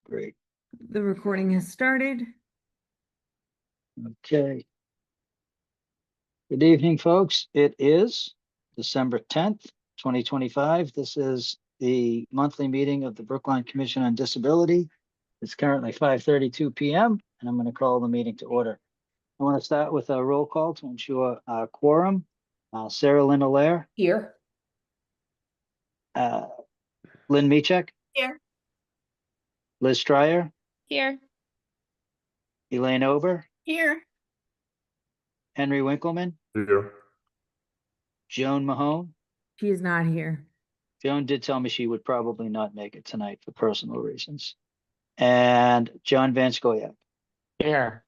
Great. The recording has started. Okay. Good evening, folks. It is December 10th, 2025. This is the monthly meeting of the Brookline Commission on Disability. It's currently 5:32 p.m. and I'm going to call the meeting to order. I want to start with a roll call to ensure quorum. Sarah Lynn Allaire. Here. Lynn Michek. Here. Liz Stryer. Here. Elaine Ober. Here. Henry Winkleman. Here. Joan Mahone. She is not here. Joan did tell me she would probably not make it tonight for personal reasons. And John Van Scoyac. Here.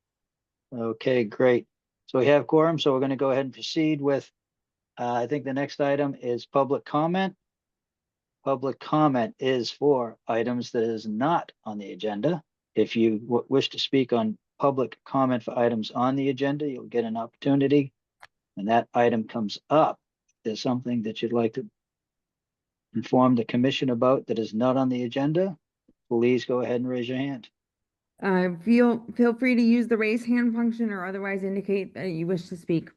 Okay, great. So we have quorum, so we're going to go ahead and proceed with, I think the next item is public comment. Public comment is for items that is not on the agenda. If you wish to speak on public comment for items on the agenda, you'll get an opportunity. And that item comes up. If there's something that you'd like to inform the commission about that is not on the agenda, please go ahead and raise your hand. Feel free to use the raise hand function or otherwise indicate that you wish to speak.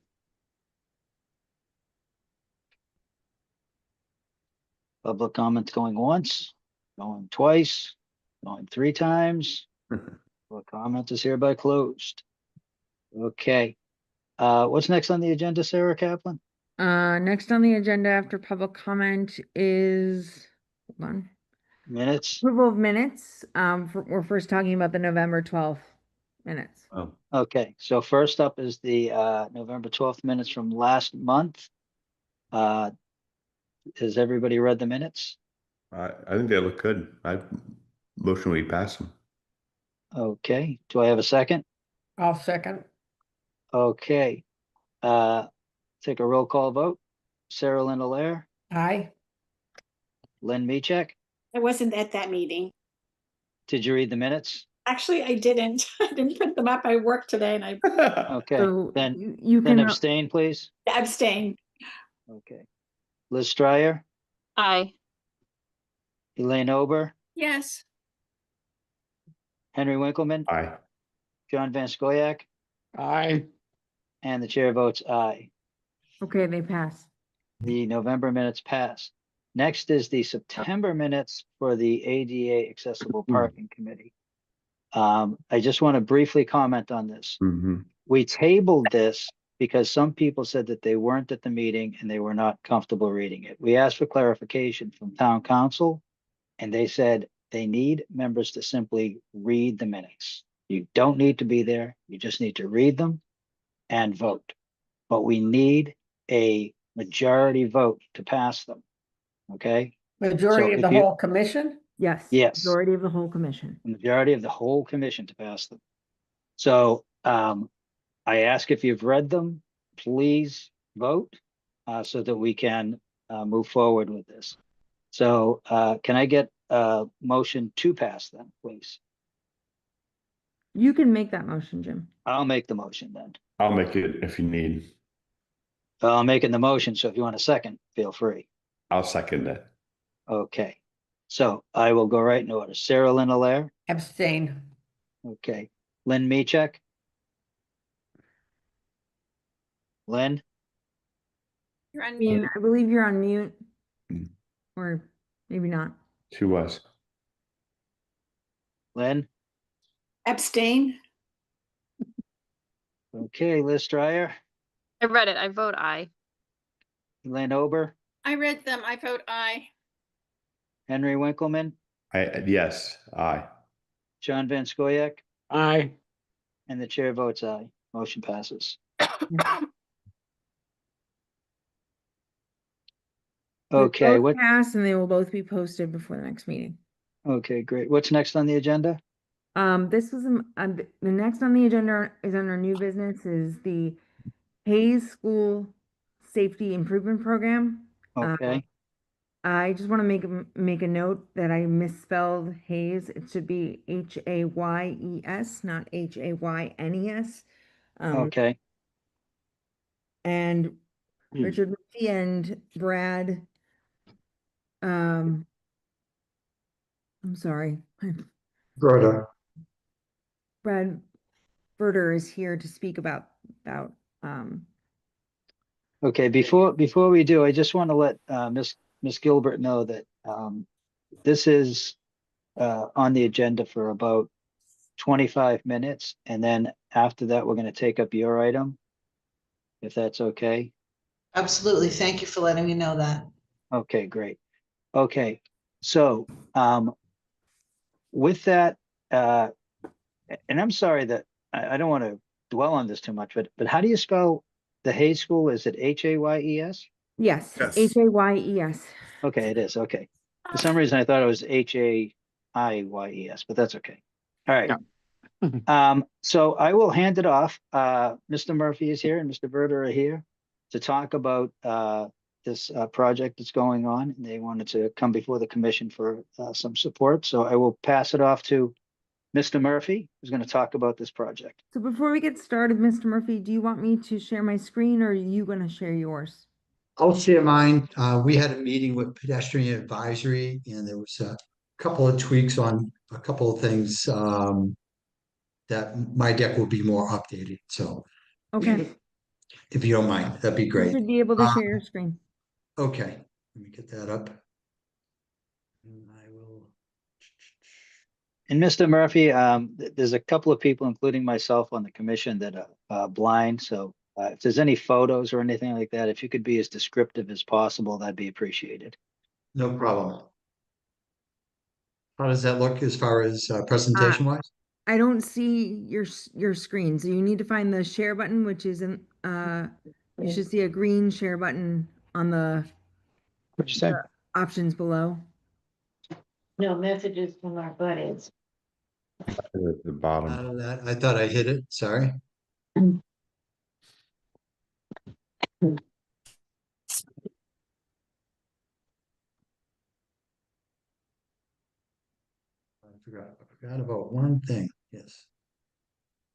Public comments going once, going twice, going three times. Public comment is hereby closed. Okay. What's next on the agenda, Sarah Kaplan? Next on the agenda after public comment is, hold on, Minutes. approval of minutes. We're first talking about the November 12th minutes. Oh, Okay, so first up is the November 12th minutes from last month. Has everybody read the minutes? I think they look good. I motion we pass them. Okay, do I have a second? I'll second. Okay. Take a roll call vote. Sarah Lynn Allaire, Aye. Lynn Michek. I wasn't at that meeting. Did you read the minutes? Actually, I didn't. I didn't print them up. I worked today and I Okay, So then you then can abstain, please. abstained. Okay. Liz Stryer, Aye. Elaine Ober, Yes. Henry Winkleman, Aye. John Van Scoyac, Aye. and the chair votes aye. Okay, they pass. The November minutes pass. Next is the September minutes for the ADA Accessible Parking Committee. I just want to briefly comment on this. Mm-hmm. We tabled this because some people said that they weren't at the meeting and they were not comfortable reading it. We asked for clarification from town council, and they said they need members to simply read the minutes. You don't need to be there. You just need to read them and vote. But we need a majority vote to pass them. Okay? Majority So of the if you- whole commission? Yes. Yes. Majority of the whole commission. The majority of the whole commission to pass them. So I ask if you've read them, please vote so that we can move forward with this. So can I get a motion to pass them, please? You can make that motion, Jim. I'll make the motion then. I'll make it if you need. I'm making the motion, so if you want a second, feel free. I'll second it. Okay, so I will go right in order. Sarah Lynn Allaire. Abstain. Okay, Lynn Michek. Lynn, You're on I mean, mute. I believe you're on mute. Mm. Or maybe not. She was. Lynn. Abstain. Okay, Liz Stryer, I read it. I vote aye. Elaine Ober, I read them. I vote aye. Henry Winkleman, Yes. Aye. John Van Scoyac, Aye. and the chair votes aye. Motion passes. Okay, Both what? pass and they will both be posted before the next meeting. Okay, great. What's next on the agenda? This was the next on the agenda is under new business is the Hayes School Safety Improvement Program. Okay, I just want to make a note that I misspelled Hayes. It should be Hayes, not Haynes. okay, And Richard Murphy and Brad. I'm sorry. Berta. Brad Berter is here to speak about, um, Okay, before we do, I just want to let Miss Gilbert know that this is on the agenda for about 25 minutes, and then after that, we're going to take up your item, if that's okay. Absolutely. Thank you for letting me know that. Okay, great. Okay, so with that, uh, and I'm sorry that I don't want to dwell on this too much, but how do you spell the Hayes School? Is it Hayes? yes, Yes. Hayes. Okay, it is. Okay. For some reason, I thought it was Hayes, but that's okay. All right. So I will hand it off. Mr. Murphy is here and Mr. Verder are here to talk about this project that's going on. And they wanted to come before the commission for some support. So I will pass it off to Mr. Murphy, who's going to talk about this project. So before we get started, Mr. Murphy, do you want me to share my screen or are you going to share yours? I'll share mine. We had a meeting with pedestrian advisory and there was a couple of tweaks on a couple of things that my deck will be more updated. So Okay, if you don't mind, that'd be you great. should be able to share your screen. Okay, let me get that up. And I will. And Mr. Murphy, there's a couple of people, including myself, on the commission that are blind. So if there's any photos or anything like that, if you could be as descriptive as possible, that'd be appreciated. No problem. How does that look as far as presentation wise? I don't see your screen, so you need to find the share button, which is in, you should see a green share button on the What'd you say? options below. No messages from our buddies. At the bottom. Out of that, I thought I hit it. Sorry. I forgot about one thing. Yes.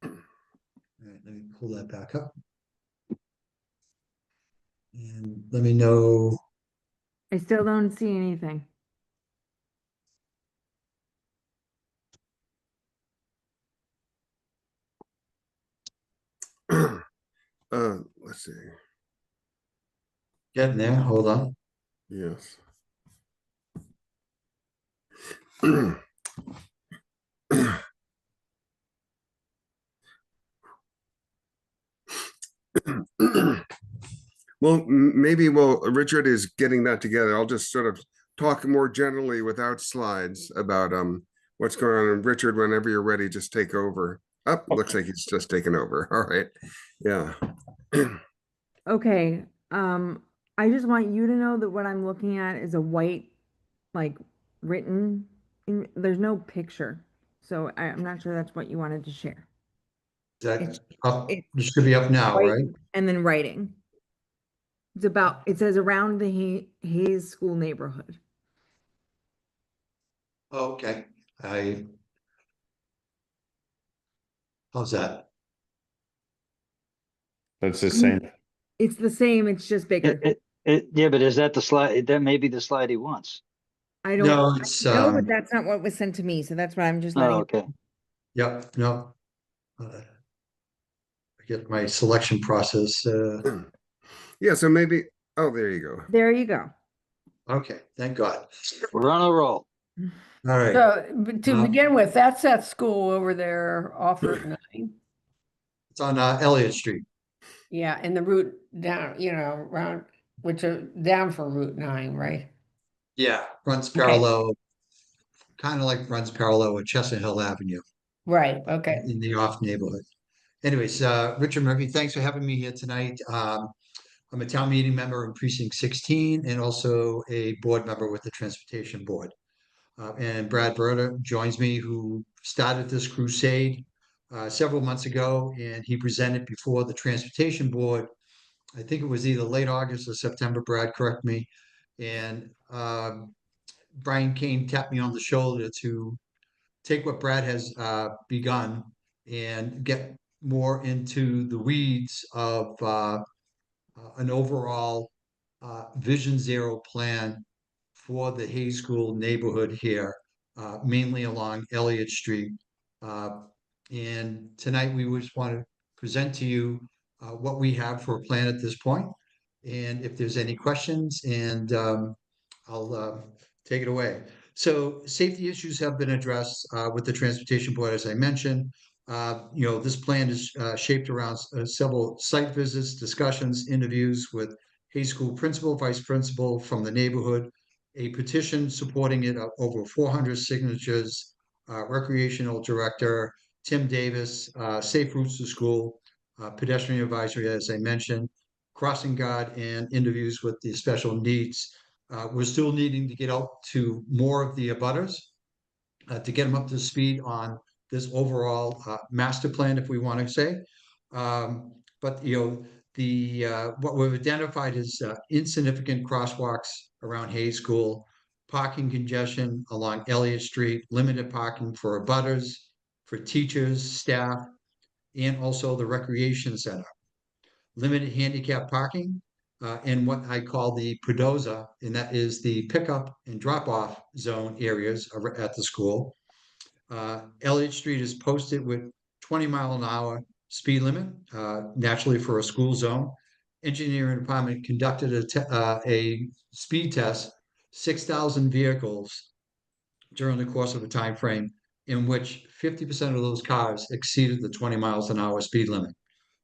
All right, let me pull that back up. And let me know. I still don't see anything. Let's see. Getting there. Hold on. Yes. Well, maybe while Richard is getting that together, I'll just sort of talk more generally without slides about what's going on. And Richard, whenever you're ready, just take over. Up, looks like he's just taken over. All right. Yeah. Okay, I just want you to know that what I'm looking at is a white, like, written, there's no picture. So I'm not sure that's what you wanted to share. Is that It's- up? it's It should be up now, White right? And then writing. It's about, it says around the Hayes School neighborhood. Oh, okay. How's that? That's the same. It's the same, it's just bigger. Yeah, but is that the slide? That may be the slide he wants. I don't No, it's know, but that's not what was sent to me, so that's why I'm just Oh, letting. okay. yep, no. I get my selection process. Yeah, so maybe, oh, there you go. There you go. Okay, thank God. We're on a roll. All right. So to Uh, begin with, that's that school over there off Route 9. It's on Elliott Street. Yeah, and the route down, around, which are down for Route 9, right? Yeah, runs Okay. parallel, kind of like runs parallel with Chestnut Hill Avenue Right, okay. in the off neighborhood. Anyways, Richard Murphy, thanks for having me here tonight. I'm a town meeting member in precinct 16 and also a board member with the Transportation Board. And Brad Berta joins me, who started this crusade several months ago, and he presented before the Transportation Board. I think it was either late August or September, Brad, correct me. And Brian Kane tapped me on the shoulder to take what Brad has begun and get more into the weeds of an overall Vision Zero plan for the Hayes School neighborhood here. mainly along Elliott Street. And tonight we just want to present to you what we have for a plan at this point. And if there's any questions, and I'll take it away. So safety issues have been addressed with the Transportation Board, as I mentioned. This plan is shaped around several site visits, discussions, interviews with Hayes School principal, vice principal from the neighborhood, a petition supporting it, over 400 signatures, recreational director, Tim Davis, Safe Routes to School, pedestrian advisory, as I mentioned, crossing guard, and interviews with the special needs. We're still needing to get out to more of the abutters to get them up to speed on this overall master plan, if we want to say. But what we've identified is insignificant crosswalks around Hayes School, parking congestion along Elliott Street, limited parking for abutters, for teachers, staff, and also the recreation center. Limited handicap parking in what I call the Pedoza, and that is the pickup and drop-off zone areas at the school. Elliott Street is posted with 20-mile-an-hour speed limit, naturally for a school zone. Engineering department conducted a speed test, 6,000 vehicles during the course of a time frame in which 50% of those cars exceeded the 20 miles an hour speed limit.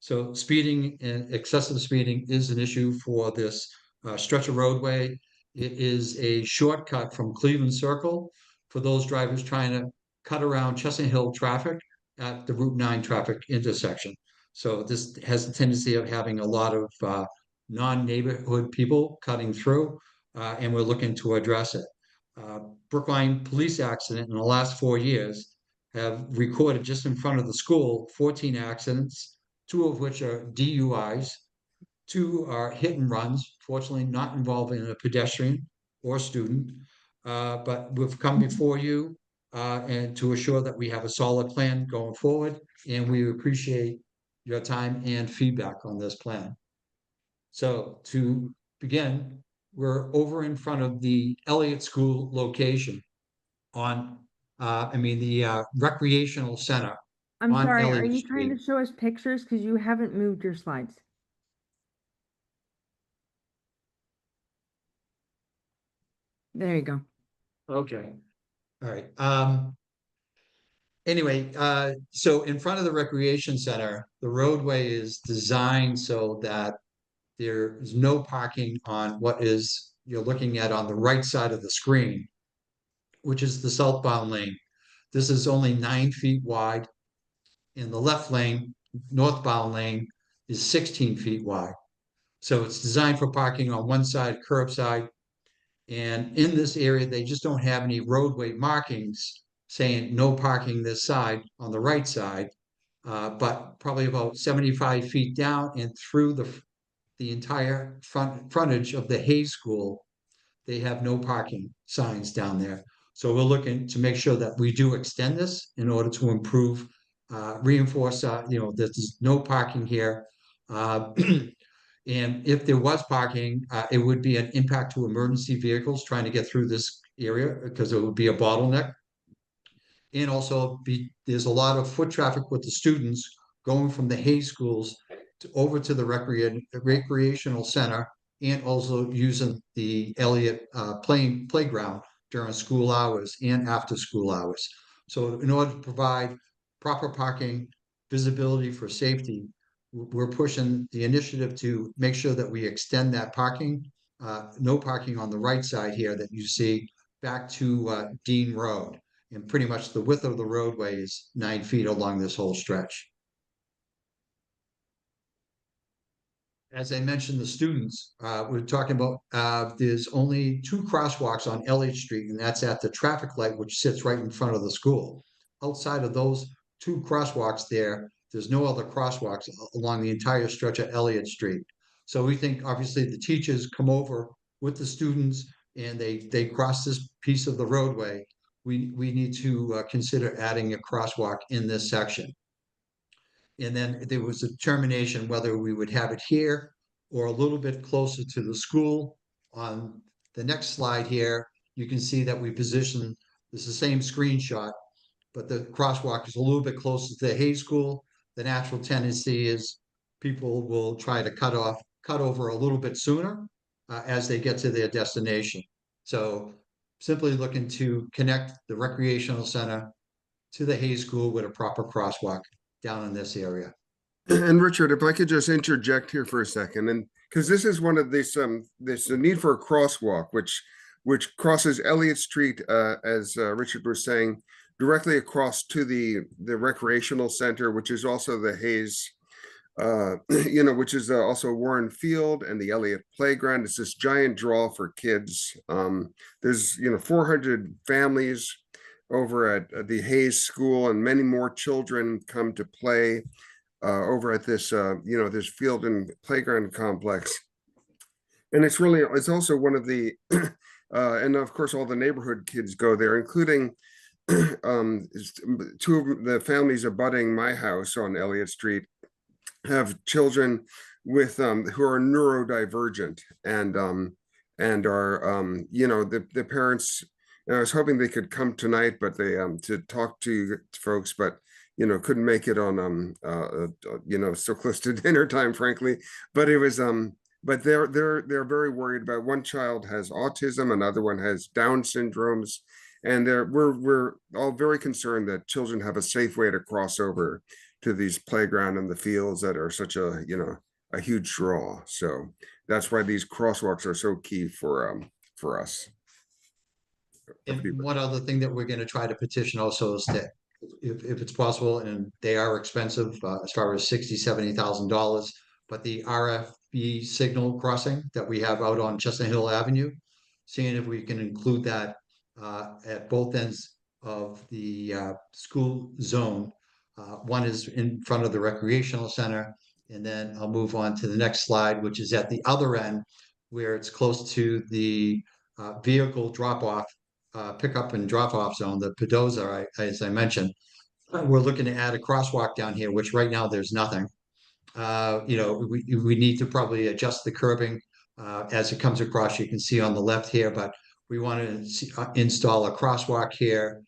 So speeding and excessive speeding is an issue for this stretch of roadway. It is a shortcut from Cleveland Circle for those drivers trying to cut around Chestnut Hill traffic at the Route 9 traffic intersection. So this has the tendency of having a lot of non-neighborhood people cutting through, and we're looking to address it. Brookline police accident in the last 4 years have recorded just in front of the school 14 accidents, 2 of which are DUIs, 2 are hit and runs, fortunately not involving a pedestrian or student. But we've come before you and to assure that we have a solid plan going forward, and we appreciate your time and feedback on this plan. So to begin, we're over in front of the Elliott School location on, the recreational center I'm on sorry, are Elliott you trying Street. to show us pictures? Because you haven't moved your slides. There you go. Okay, all right. Anyway, so in front of the recreation center, the roadway is designed so that there is no parking on what is you're looking at on the right side of the screen, which is the southbound lane. This is only 9 feet wide. In the left lane, northbound lane, is 16 feet wide. So it's designed for parking on one side, curbside. And in this area, they just don't have any roadway markings saying no parking this side on the right side. But probably about 75 feet down and through the entire frontage of the Hayes School, they have no parking signs down there. So we're looking to make sure that we do extend this in order to improve, reinforce, that there's no parking here. And if there was parking, it would be an impact to emergency vehicles trying to get through this area because it would be a bottleneck. And also there's a lot of foot traffic with the students going from the Hayes schools over to the recreational center, and also using the Elliott playground during school hours and after school hours. So in order to provide proper parking, visibility for safety, we're pushing the initiative to make sure that we extend that parking, no parking on the right side here that you see back to Dean Road. And pretty much the width of the roadway is 9 feet along this whole stretch. As I mentioned, the students, we're talking about, there's only 2 crosswalks on Elliott Street, and that's at the traffic light, which sits right in front of the school. Outside of those 2 crosswalks there's no other crosswalks along the entire stretch of Elliott Street. So we think obviously the teachers come over with the students and they cross this piece of the roadway. We need to consider adding a crosswalk in this section. And then there was a determination whether we would have it here or a little bit closer to the school. On the next slide here, you can see that we position It's the same screenshot, but the crosswalk is a little bit closer to the Hay School. The natural tendency is people will try to cut over a little bit sooner as they get to their destination. So simply looking to connect the recreational center to the Hay School with a proper crosswalk down in this area. And Richard, if I could just interject here for a second, and because this is one of this this the need for a crosswalk, which crosses Elliott Street, as Richard was saying, directly across to the recreational center, which is also the Hayes, which is also Warren Field and the Elliott Playground. It's this giant draw for kids. There's 400 families over at the Hayes School, and many more children come to play over at this this field and playground complex. And it's also one of the and of course all the neighborhood kids go there, including two of the families abutting my house on Elliott Street have children with who are neurodivergent and are the parents. And I was hoping they could come tonight, but they to talk to you folks, but couldn't make it on so close to dinner time, frankly. But it was but they're very worried about, one child has autism, another one has Down syndromes, and we're all very concerned that children have a safe way to cross over to these playground and the fields that are such a a huge draw. So that's why these crosswalks are so key for us. And one other thing that we're going to try to petition also is that if it's possible, and they are expensive, as far as $60,000-$70,000, but the RFB signal crossing that we have out on Chestnut Hill Avenue, seeing if we can include that at both ends of the school zone. One is in front of the recreational center, and then I'll move on to the next slide, which is at the other end, where it's close to the vehicle drop-off, pickup and drop-off zone, the Pedoza, as I mentioned. We're looking to add a crosswalk down here, which right now there's nothing. We need to probably adjust the curbing as it comes across. You can see on the left here, but we want to install a crosswalk here.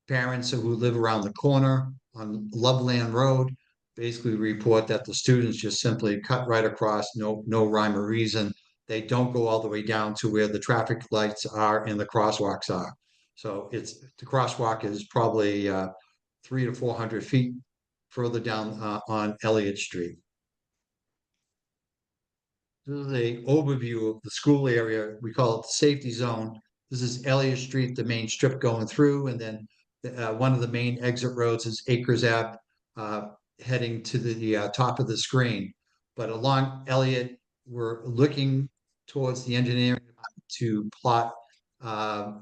Parents who live around the corner on Loveland Road basically report that the students just simply cut right across, no rhyme or reason. They don't go all the way down to where the traffic lights are and the crosswalks are. So the crosswalk is probably 300 to 400 feet further down on Elliott Street. This is an overview of the school area. We call it the safety zone. This is Elliott Street, the main strip going through, and then one of the main exit roads is Acres Ave, heading to the top of the screen. But along Elliott, we're looking towards the engineering to plot a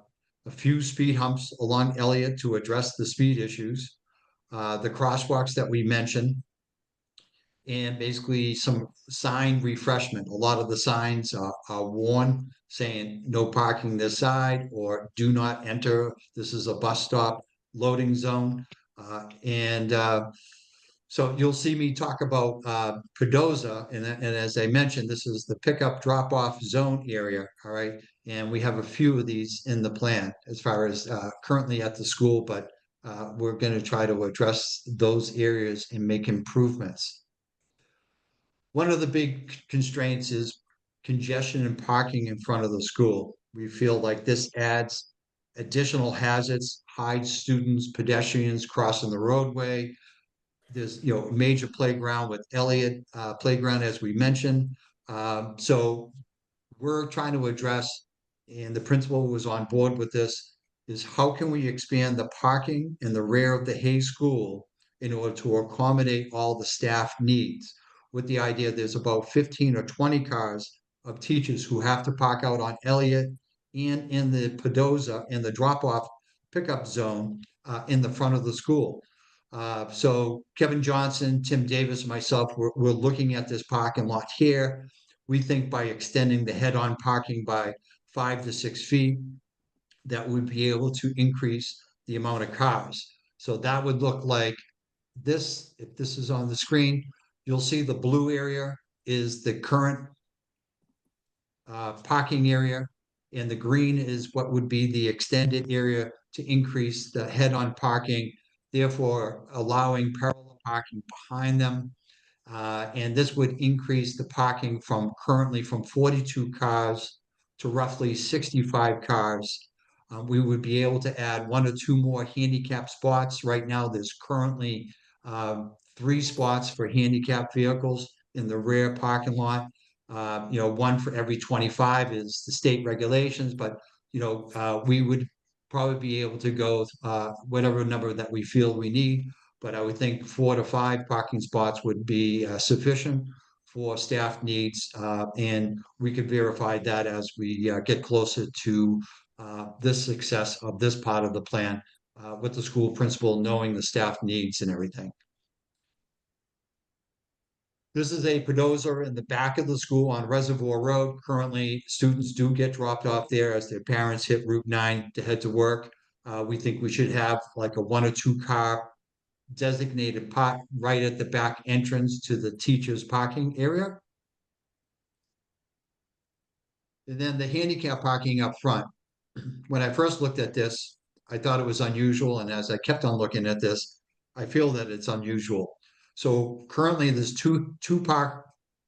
few speed humps along Elliott to address the speed issues, the crosswalks that we mentioned, and basically some sign refreshment. A lot of the signs are worn, saying no parking this side or do not enter. This is a bus stop loading zone. So you'll see me talk about Pedoza, and as I mentioned, this is the pickup drop-off zone area, all right? And we have a few of these in the plan as far as currently at the school, but we're going to try to address those areas and make improvements. One of the big constraints is congestion and parking in front of the school. We feel like this adds additional hazards, hides students, pedestrians crossing the roadway. There's a major playground with Elliott Playground, as we mentioned. So we're trying to address, and the principal was on board with this, is how can we expand the parking in the rear of the Hay School in order to accommodate all the staff needs, with the idea there's about 15 or 20 cars of teachers who have to park out on Elliott and in the Pedoza in the drop-off pickup zone in the front of the school. So Kevin Johnson, Tim Davis, myself, we're looking at this parking lot here. We think by extending the head-on parking by 5 to 6 feet, that would be able to increase the amount of cars. So that would look like this. If this is on the screen, you'll see the blue area is the current parking area, and the green is what would be the extended area to increase the head-on parking, therefore allowing parallel parking behind them. And this would increase the parking from currently from 42 cars to roughly 65 cars. We would be able to add 1 or 2 more handicap spots. Right now, there's currently 3 spots for handicap vehicles in the rear parking lot. 1 for every 25 is the state regulations, but we would probably be able to go whatever number that we feel we need. But I would think 4 to 5 parking spots would be sufficient for staff needs, and we could verify that as we get closer to this success of this part of the plan with the school principal knowing the staff needs and everything. This is a pedozer in the back of the school on Reservoir Road. Currently, students do get dropped off there as their parents hit Route 9 to head to work. We think we should have like a 1 or 2 car designated park right at the back entrance to the teacher's parking area. And then the handicap parking up front. When I first looked at this, I thought it was unusual. And as I kept on looking at this, I feel that it's unusual. So currently there's two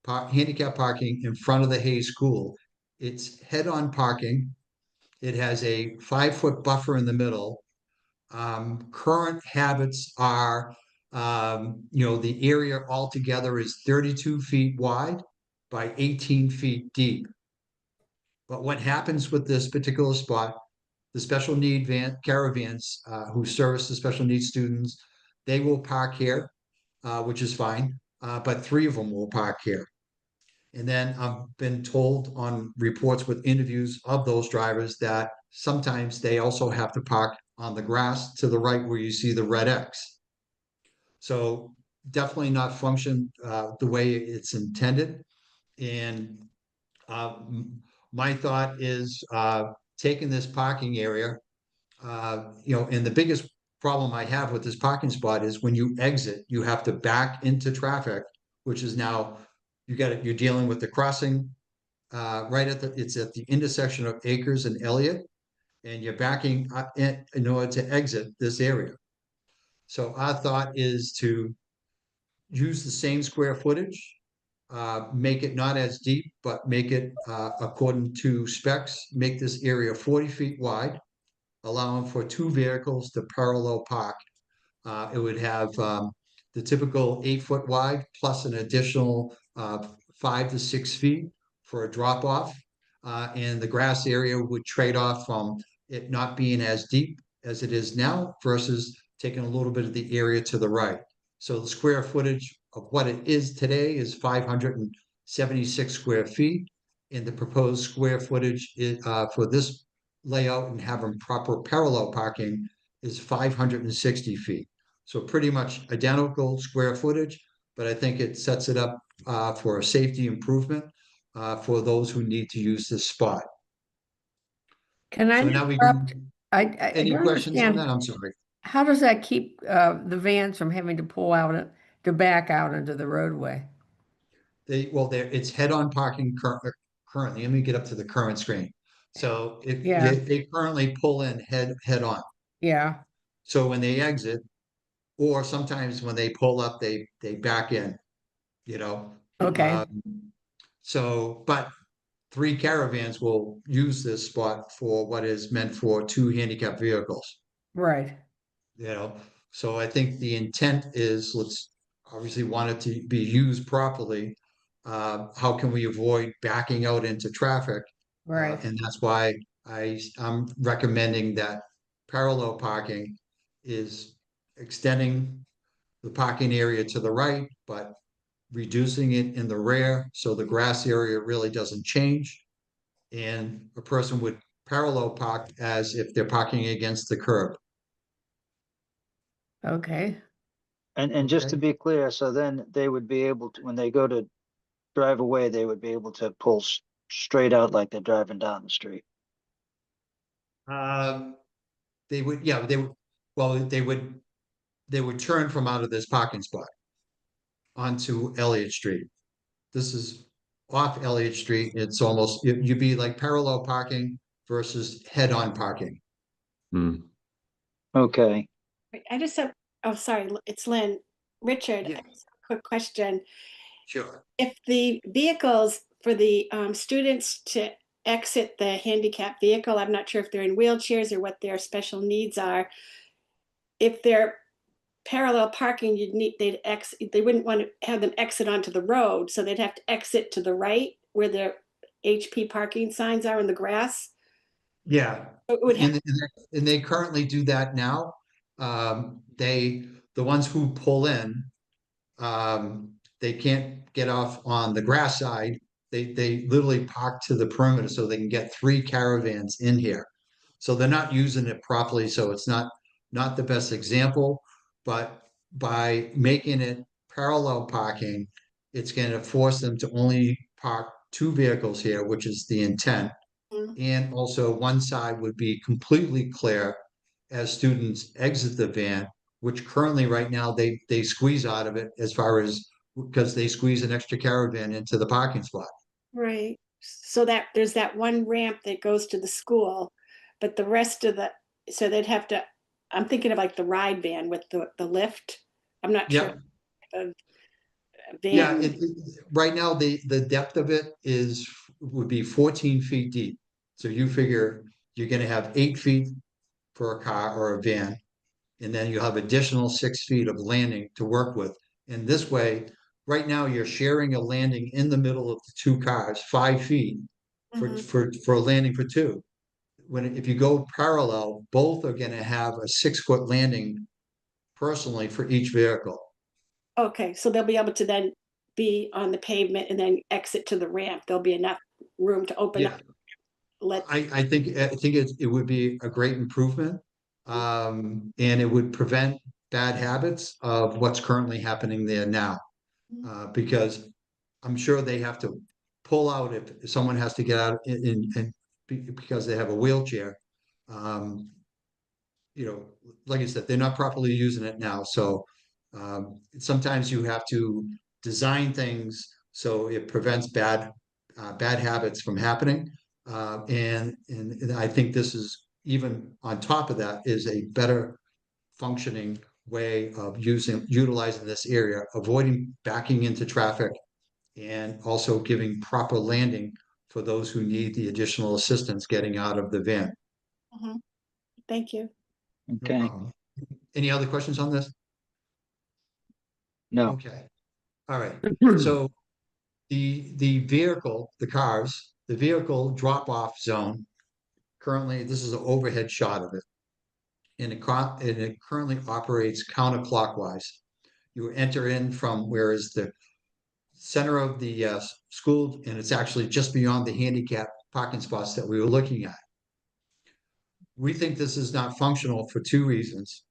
handicap parking in front of the Hayes School. It's head-on parking. It has a 5-foot buffer in the middle. Current habits are, the area altogether is 32 feet wide by 18 feet deep. But what happens with this particular spot, the special need caravans who service the special needs students, they will park here, which is fine, but 3 of them will park here. And then I've been told on reports with interviews of those drivers that sometimes they also have to park on the grass to the right where you see the red X. So definitely not function the way it's intended. And my thought is taking this parking area, and the biggest problem I have with this parking spot is when you exit, you have to back into traffic, which is now you're dealing with the crossing right it's at the intersection of Acres and Elliott, and you're backing in order to exit this area. So our thought is to use the same square footage, make it not as deep, but make it according to specs, make this area 40 feet wide, allowing for 2 vehicles to parallel park. It would have the typical 8-foot wide plus an additional 5 to 6 feet for a drop off. And the grass area would trade off from it not being as deep as it is now versus taking a little bit of the area to the right. So the square footage of what it is today is 576 square feet. And the proposed square footage for this layout and having proper parallel parking is 560 feet. So pretty much identical square footage, but I think it sets it up for a safety improvement for those who need to use this spot. Can I So now we interrupt? can, I any don't questions on understand. that? I'm sorry. How does that keep the vans from having to pull out to back out into the roadway? It's head-on parking currently. Let me get up to the current screen. So Yeah. they currently pull in head on. Yeah. So when they exit, or sometimes when they pull up, they back in, Okay. But 3 caravans will use this spot for what is meant for 2 handicap vehicles, Right. So I think the intent is, let's obviously want it to be used properly. How can we avoid backing out into traffic? Right. And that's why I'm recommending that parallel parking is extending the parking area to the right, but reducing it in the rear so the grass area really doesn't change. And a person would parallel park as if they're parking against the curb. Okay. And just to Okay. be clear, so then they would be able to, when they go to drive away, they would be able to pull straight out like they're driving down the street. They would, yeah, they would turn from out of this parking spot onto Elliott Street. This is off Elliott Street. It's almost, you'd be like parallel parking versus head-on parking. Okay, I just have, oh, sorry, it's Lynn. Richard, Yeah. quick question. Sure. If the vehicles for the students to exit the handicap vehicle, I'm not sure if they're in wheelchairs or what their special needs are. If they're parallel parking, they wouldn't want to have them exit onto the road, so they'd have to exit to the right where the HP parking signs are in the grass. Yeah, So it would have, and they currently do that now. The ones who pull in, they can't get off on the grass side. They literally park to the perimeter so they can get 3 caravans in here. So they're not using it properly, so it's not the best example, but by making it parallel parking, it's going to force them to only park 2 vehicles here, which is the intent. And also one side would be completely clear as students exit the van, which currently right now they squeeze out of it as far as because they squeeze an extra caravan into the parking spot. right. So that there's that one ramp that goes to the school, but the rest of so they'd have to, I'm thinking of like the ride van with the lift. I'm not sure. Yep. Of Yeah, van. right now the depth of it would be 14 feet deep. So you figure you're going to have 8 feet for a car or a van, and then you have additional 6 feet of landing to work with. And this way, right now you're sharing a landing in the middle of the 2 cars, 5 feet for a landing for 2. If you go parallel, both are going to have a 6-foot landing personally for each vehicle. Okay, so they'll be able to then be on the pavement and then exit to the ramp. There'll be enough room to open Yeah. up. Let, I think it would be a great improvement, and it would prevent bad habits of what's currently happening there now. Because I'm sure they have to pull out if someone has to get out because they have a wheelchair. Um, like I said, they're not properly using it now. So sometimes you have to design things so it prevents bad habits from happening. And I think this is even on top of that is a better functioning way of utilizing this area, avoiding backing into traffic, and also giving proper landing for those who need the additional assistance getting out of the van. thank you. No okay, problem. Any other questions on this? no, Okay. All right. So the vehicle, the vehicle drop-off zone, currently, this is an overhead shot of it. And it currently operates counterclockwise. You enter in from where is the center of the school, and it's actually just beyond the handicap parking spots that we were looking at. We think this is not functional for 2 reasons.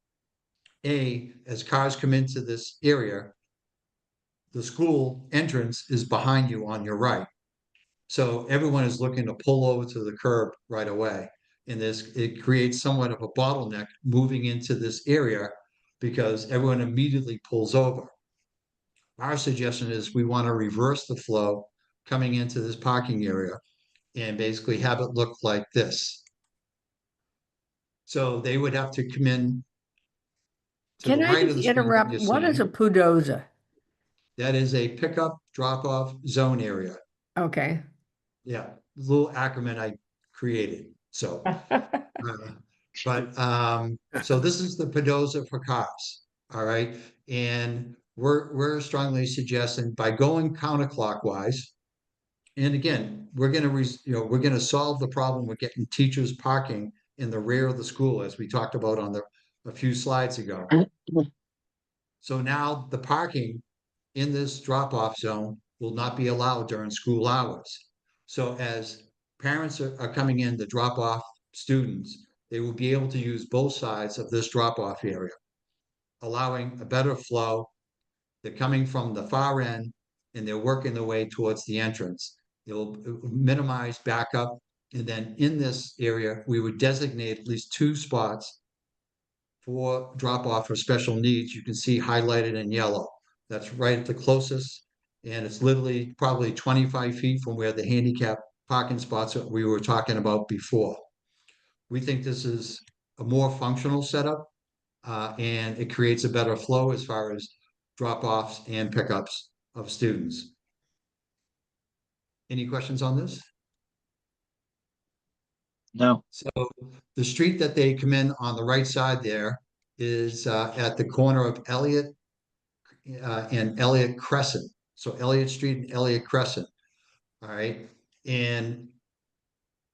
A, as cars come into this area, the school entrance is behind you on your right. So everyone is looking to pull over to the curb right away. And it creates somewhat of a bottleneck moving into this area because everyone immediately pulls over. Our suggestion is we want to reverse the flow coming into this parking area and basically have it look like this. So they would have to come in to the Can I right of just the screen that interrupt? you're What is a seeing. pudoza? That is a pickup drop-off zone area. Okay. Yeah, little acronym I created. So, so this is the pedoza for cops. All right, and we're strongly suggesting by going counterclockwise. And again, we're going to solve the problem with getting teachers parking in the rear of the school, as we talked about on a few slides ago. So now the parking in this drop-off zone will not be allowed during school hours. So as parents are coming in to drop off students, they will be able to use both sides of this drop-off area, allowing a better flow. They're coming from the far end and they're working their way towards the entrance. It'll minimize backup. And then in this area, we would designate at least 2 spots for drop-off for special needs. You can see highlighted in yellow. That's right at the closest, and it's literally probably 25 feet from where the handicap parking spots that we were talking about before. We think this is a more functional setup, and it creates a better flow as far as drop-offs and pickups of students. Any questions on this? No, So the street that they come in on the right side there is at the corner of Elliott and Elliott Crescent. So Elliott Street and Elliott Crescent. All right. And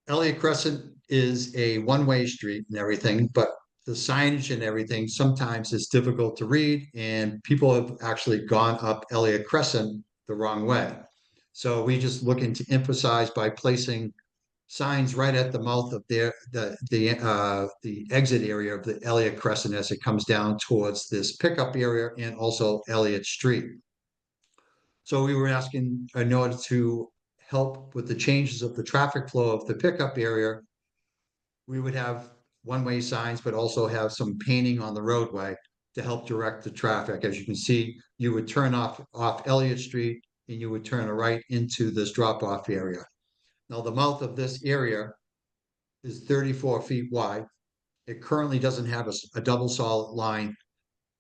Elliott Crescent is a one-way street and everything, but the signage and everything sometimes is difficult to read, and people have actually gone up Elliott Crescent the wrong way. So we just looking to emphasize by placing signs right at the mouth of the exit area of the Elliott Crescent as it comes down towards this pickup area and also Elliott Street. So we were asking in order to help with the changes of the traffic flow of the pickup area, we would have one-way signs, but also have some painting on the roadway to help direct the traffic. As you can see, you would turn off Elliott Street and you would turn right into this drop-off area. Now, the mouth of this area is 34 feet wide. It currently doesn't have a double solid line.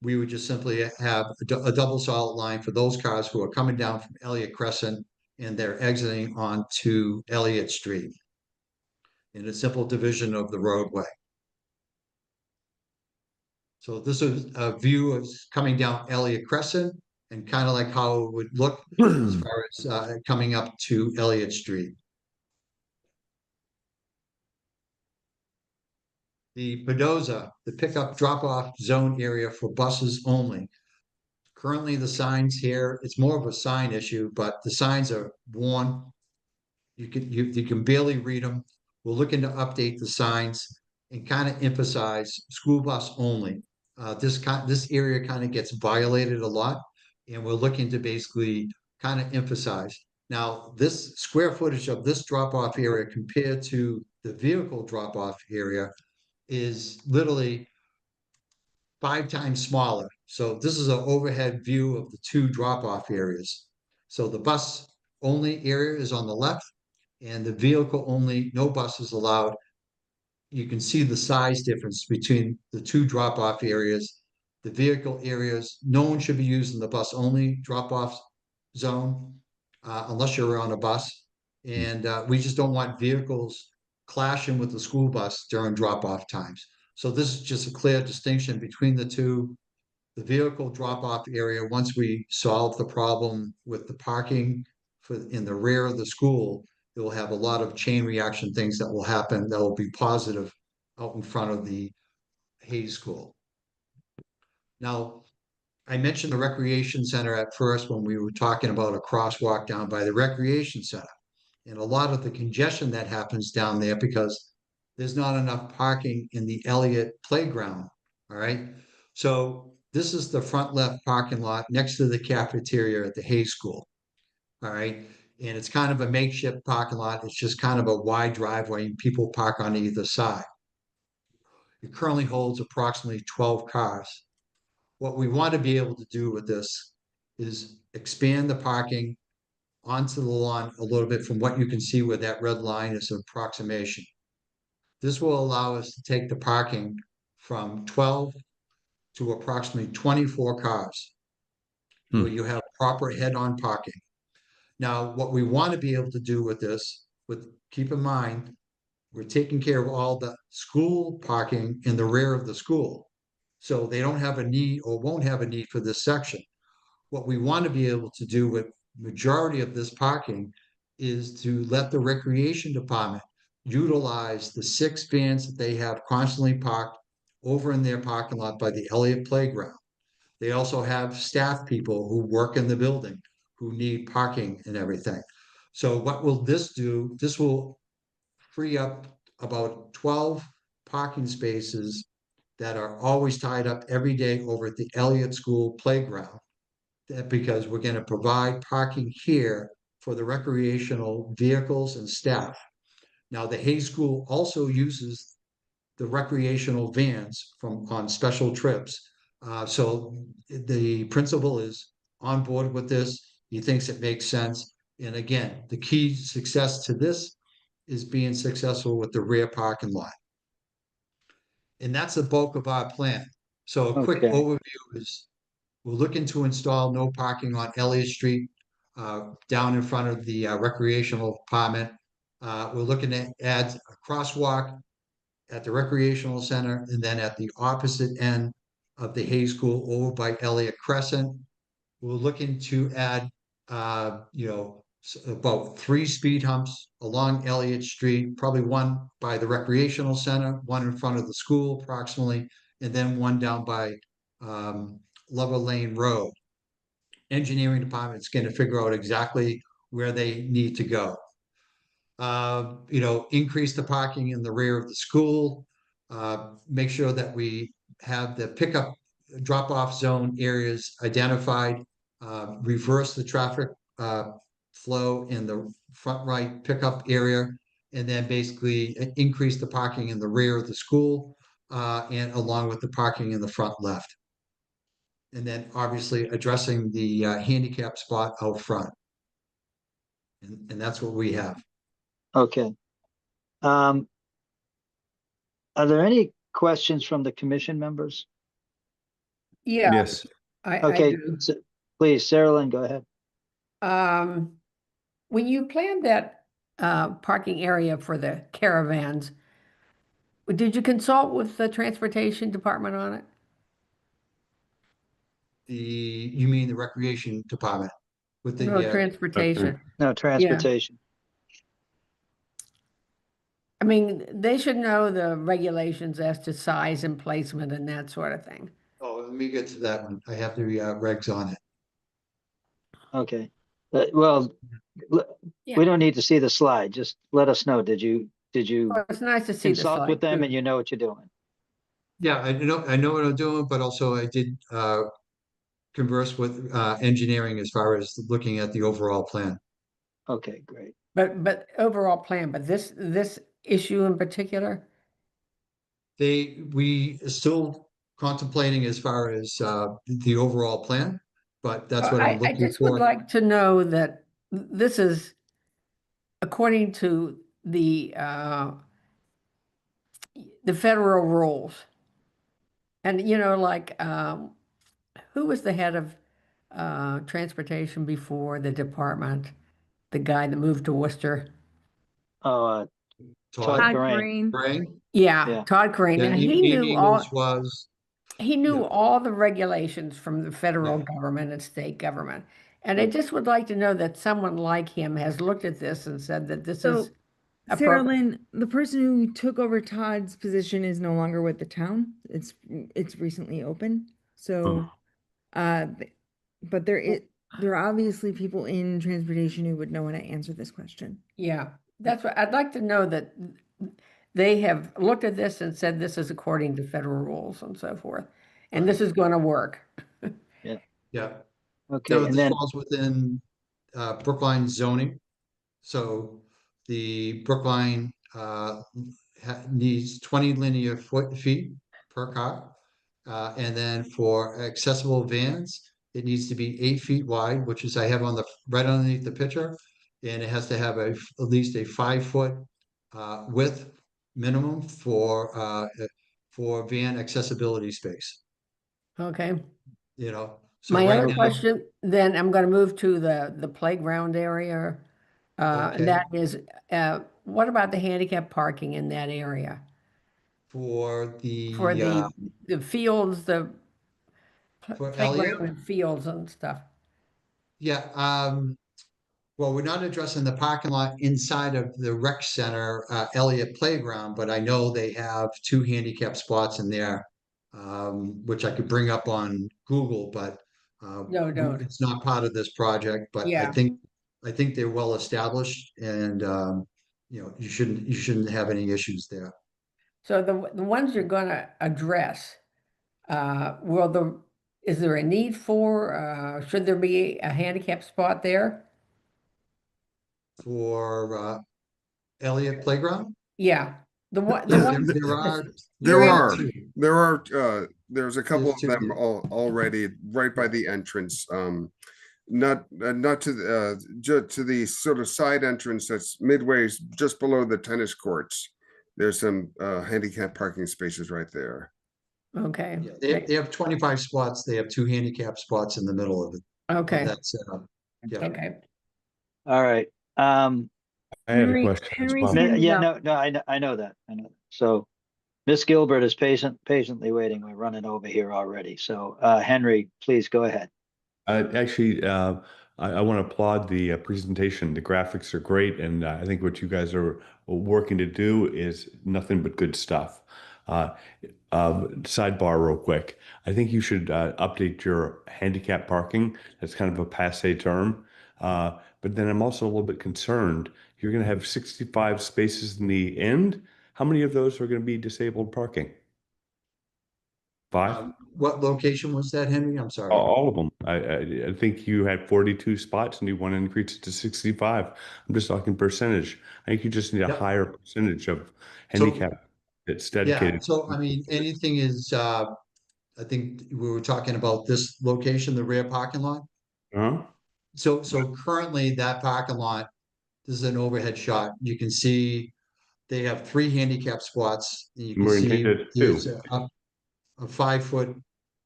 We would just simply have a double solid line for those cars who are coming down from Elliott Crescent and they're exiting onto Elliott Street in a simple division of the roadway. So this is a view of coming down Elliott Crescent and kind of like how it would look as far as coming up to Elliott Street. The Pedoza, the pickup drop-off zone area for buses only. Currently, the signs here, it's more of a sign issue, but the signs are worn. You can barely read them. We're looking to update the signs and kind of emphasize school bus only. This area kind of gets violated a lot, and we're looking to basically kind of emphasize. Now, this square footage of this drop-off area compared to the vehicle drop-off area is literally 5 times smaller. So this is an overhead view of the two drop-off areas. So the bus only area is on the left, and the vehicle only, no buses allowed. You can see the size difference between the two drop-off areas. The vehicle areas, no one should be using the bus only drop-off zone unless you're on a bus. And we just don't want vehicles clashing with the school bus during drop-off times. So this is just a clear distinction between the two. The vehicle drop-off area, once we solve the problem with the parking in the rear of the school, it will have a lot of chain reaction things that will happen that will be positive out in front of the Hayes School. Now, I mentioned the recreation center at first when we were talking about a crosswalk down by the recreation center. And a lot of the congestion that happens down there because there's not enough parking in the Elliott playground. All right. So this is the front left parking lot next to the cafeteria at the Hayes School. All right. And it's kind of a makeshift parking lot. It's just kind of a wide driveway and people park on either side. It currently holds approximately 12 cars. What we want to be able to do with this is expand the parking onto the lawn a little bit from what you can see where that red line is an approximation. This will allow us to take the parking from 12 to approximately 24 cars, where you have proper head-on parking. Now, what we want to be able to do with this, keep in mind, we're taking care of all the school parking in the rear of the school. So they don't have a need or won't have a need for this section. What we want to be able to do with majority of this parking is to let the recreation department utilize the 6 vans that they have constantly parked over in their parking lot by the Elliott Playground. They also have staff people who work in the building who need parking and everything. So what will this do? This will free up about 12 parking spaces that are always tied up every day over at the Elliott School playground. Because we're going to provide parking here for the recreational vehicles and staff. Now, the Hayes School also uses the recreational vans on special trips. So the principal is on board with this. He thinks it makes sense. And again, the key success to this is being successful with the rear parking lot. And that's the bulk of our plan. So a quick Okay. overview is we're looking to install no parking on Elliott Street, down in front of the recreational department. We're looking to add a crosswalk at the recreational center and then at the opposite end of the Hay School over by Elliott Crescent. We're looking to add, about 3 speed humps along Elliott Street, probably one by the recreational center, one in front of the school approximately, and then one down by Lover Lane Road. Engineering department's going to figure out exactly where they need to go. Increase the parking in the rear of the school, make sure that we have the pickup drop-off zone areas identified, reverse the traffic flow in the front right pickup area, and then basically increase the parking in the rear of the school, and along with the parking in the front left. And then obviously addressing the handicap spot out front. And that's what we have. Okay. Are there any questions from the commission members? Yeah, Yes. I Okay, do. please, Sarah Lynn, go ahead. When you planned that parking area for the caravans, did you consult with the transportation department on it? You mean the recreation department with the, No, transportation. No, transportation. I mean, they should know the regulations as to size and placement and that sort of thing. let me get to that one. I have the regs on it. Okay. Well, Yeah. we don't need to see the slide. Just let us know. Did you Well, it's nice to see the consult slide with them too. and you know what you're doing? Yeah, I know what I'm doing, but also I did converse with engineering as far as looking at the overall plan. Okay, great. But overall plan, but this issue in particular? We still contemplating as far as the overall plan, but that's what I'm I looking just would for. like to know that this is according to the federal rules. And who was the head of transportation before the department? The guy that moved to Worcester? Oh, Todd Todd Corain. Green. Yeah, Yeah. Todd Crane. Yeah, And he Amy knew Ingles was. he knew Yeah. all the regulations from the federal Yeah. government and state government. And I just would like to know that someone like him has looked at this and said that this So, is Sarah appropriate. Lynn, the person who took over Todd's position is no longer with the town. It's recently open. So, but there are obviously people in transportation who would know how to answer this question. Yeah, that's what I'd like to know, that they have looked at this and said this is according to federal rules and so forth. And this is going to work. Yeah. Okay, No, and this then, falls within Brookline zoning. So the Brookline needs 20 linear feet per car. And then for accessible vans, it needs to be 8 feet wide, which is I have on the right underneath the picture. And it has to have at least a 5-foot width minimum for van accessibility space. Okay. So My right other now, question, then I'm going to move to the playground area. Okay. And that is, what about the handicap parking in that area? for For the the fields, the for playground Elliot, and fields and stuff. yeah, well, we're not addressing the parking lot inside of the rec center, Elliott Playground, but I know they have 2 handicap spots in there, which I could bring up on Google, but No, don't. it's not part of this project, but Yeah. I think they're well established and, you shouldn't have any issues there. So the ones you're going to address, is there a need for, should there be a handicap spot there? For Elliott Playground? Yeah, the Yeah, ones. There You're in- are, there's a couple There's of two, them yeah. already right by the entrance. Not to the to the sort of side entrance that's midway just below the tennis courts. There's some handicap parking spaces right there. Okay. Yeah, they have 25 spots. They have 2 handicap spots in the middle of it. Okay, That's, yeah. okay. All right. I had a Henry- question as Henry's well. hand is Yeah, up. no, I know that. I know. So Miss Gilbert is patiently waiting. We're running over here already. So, Henry, please go ahead. Actually, I want to applaud the presentation. The graphics are great, and I think what you guys are working to do is nothing but good stuff. Uh, Sidebar, real quick. I think you should update your handicap parking. That's kind of a passé term. But then I'm also a little bit concerned. You're going to have 65 spaces in the end. How many of those are going to be disabled parking? 5? What location was that, Henry? I'm sorry. All of them. I think you had 42 spots and you want to increase it to 65. I'm just talking percentage. I think you just need a Yep. higher percentage of So, handicap that's yeah, dedicated. so I mean, anything is, I think we were talking about this location, the rear parking lot. Huh? So currently that parking lot, this is an overhead shot. You can see they have 3 handicap spots. And you can We're see intended there's to. a 5-foot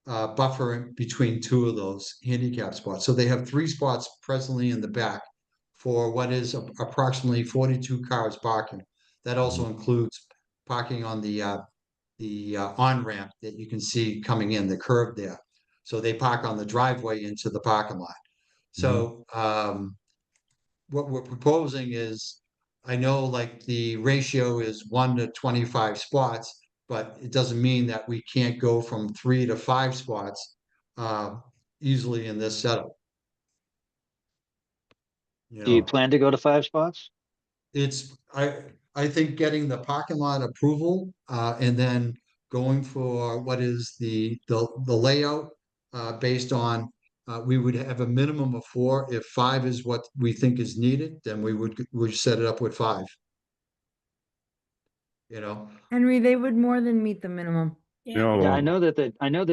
buffer in between 2 of those handicap spots. So they have 3 spots presently in the back for what is approximately 42 cars parking. That also includes parking on the on-ramp that you can see coming in, the curb there. So they park on the driveway into the parking lot. So what we're proposing is, I know like the ratio is 1 to 25 spots, but it doesn't mean that we can't go from 3 to 5 spots easily in this setup. You Do you know, plan to go to 5 spots? it's, I think getting the parking lot approval, and then going for what is the layout, based on, we would have a minimum of 4. If 5 is what we think is needed, then we set it up with 5. You know, Henry, they would more than meet the minimum. No, Yeah, I know that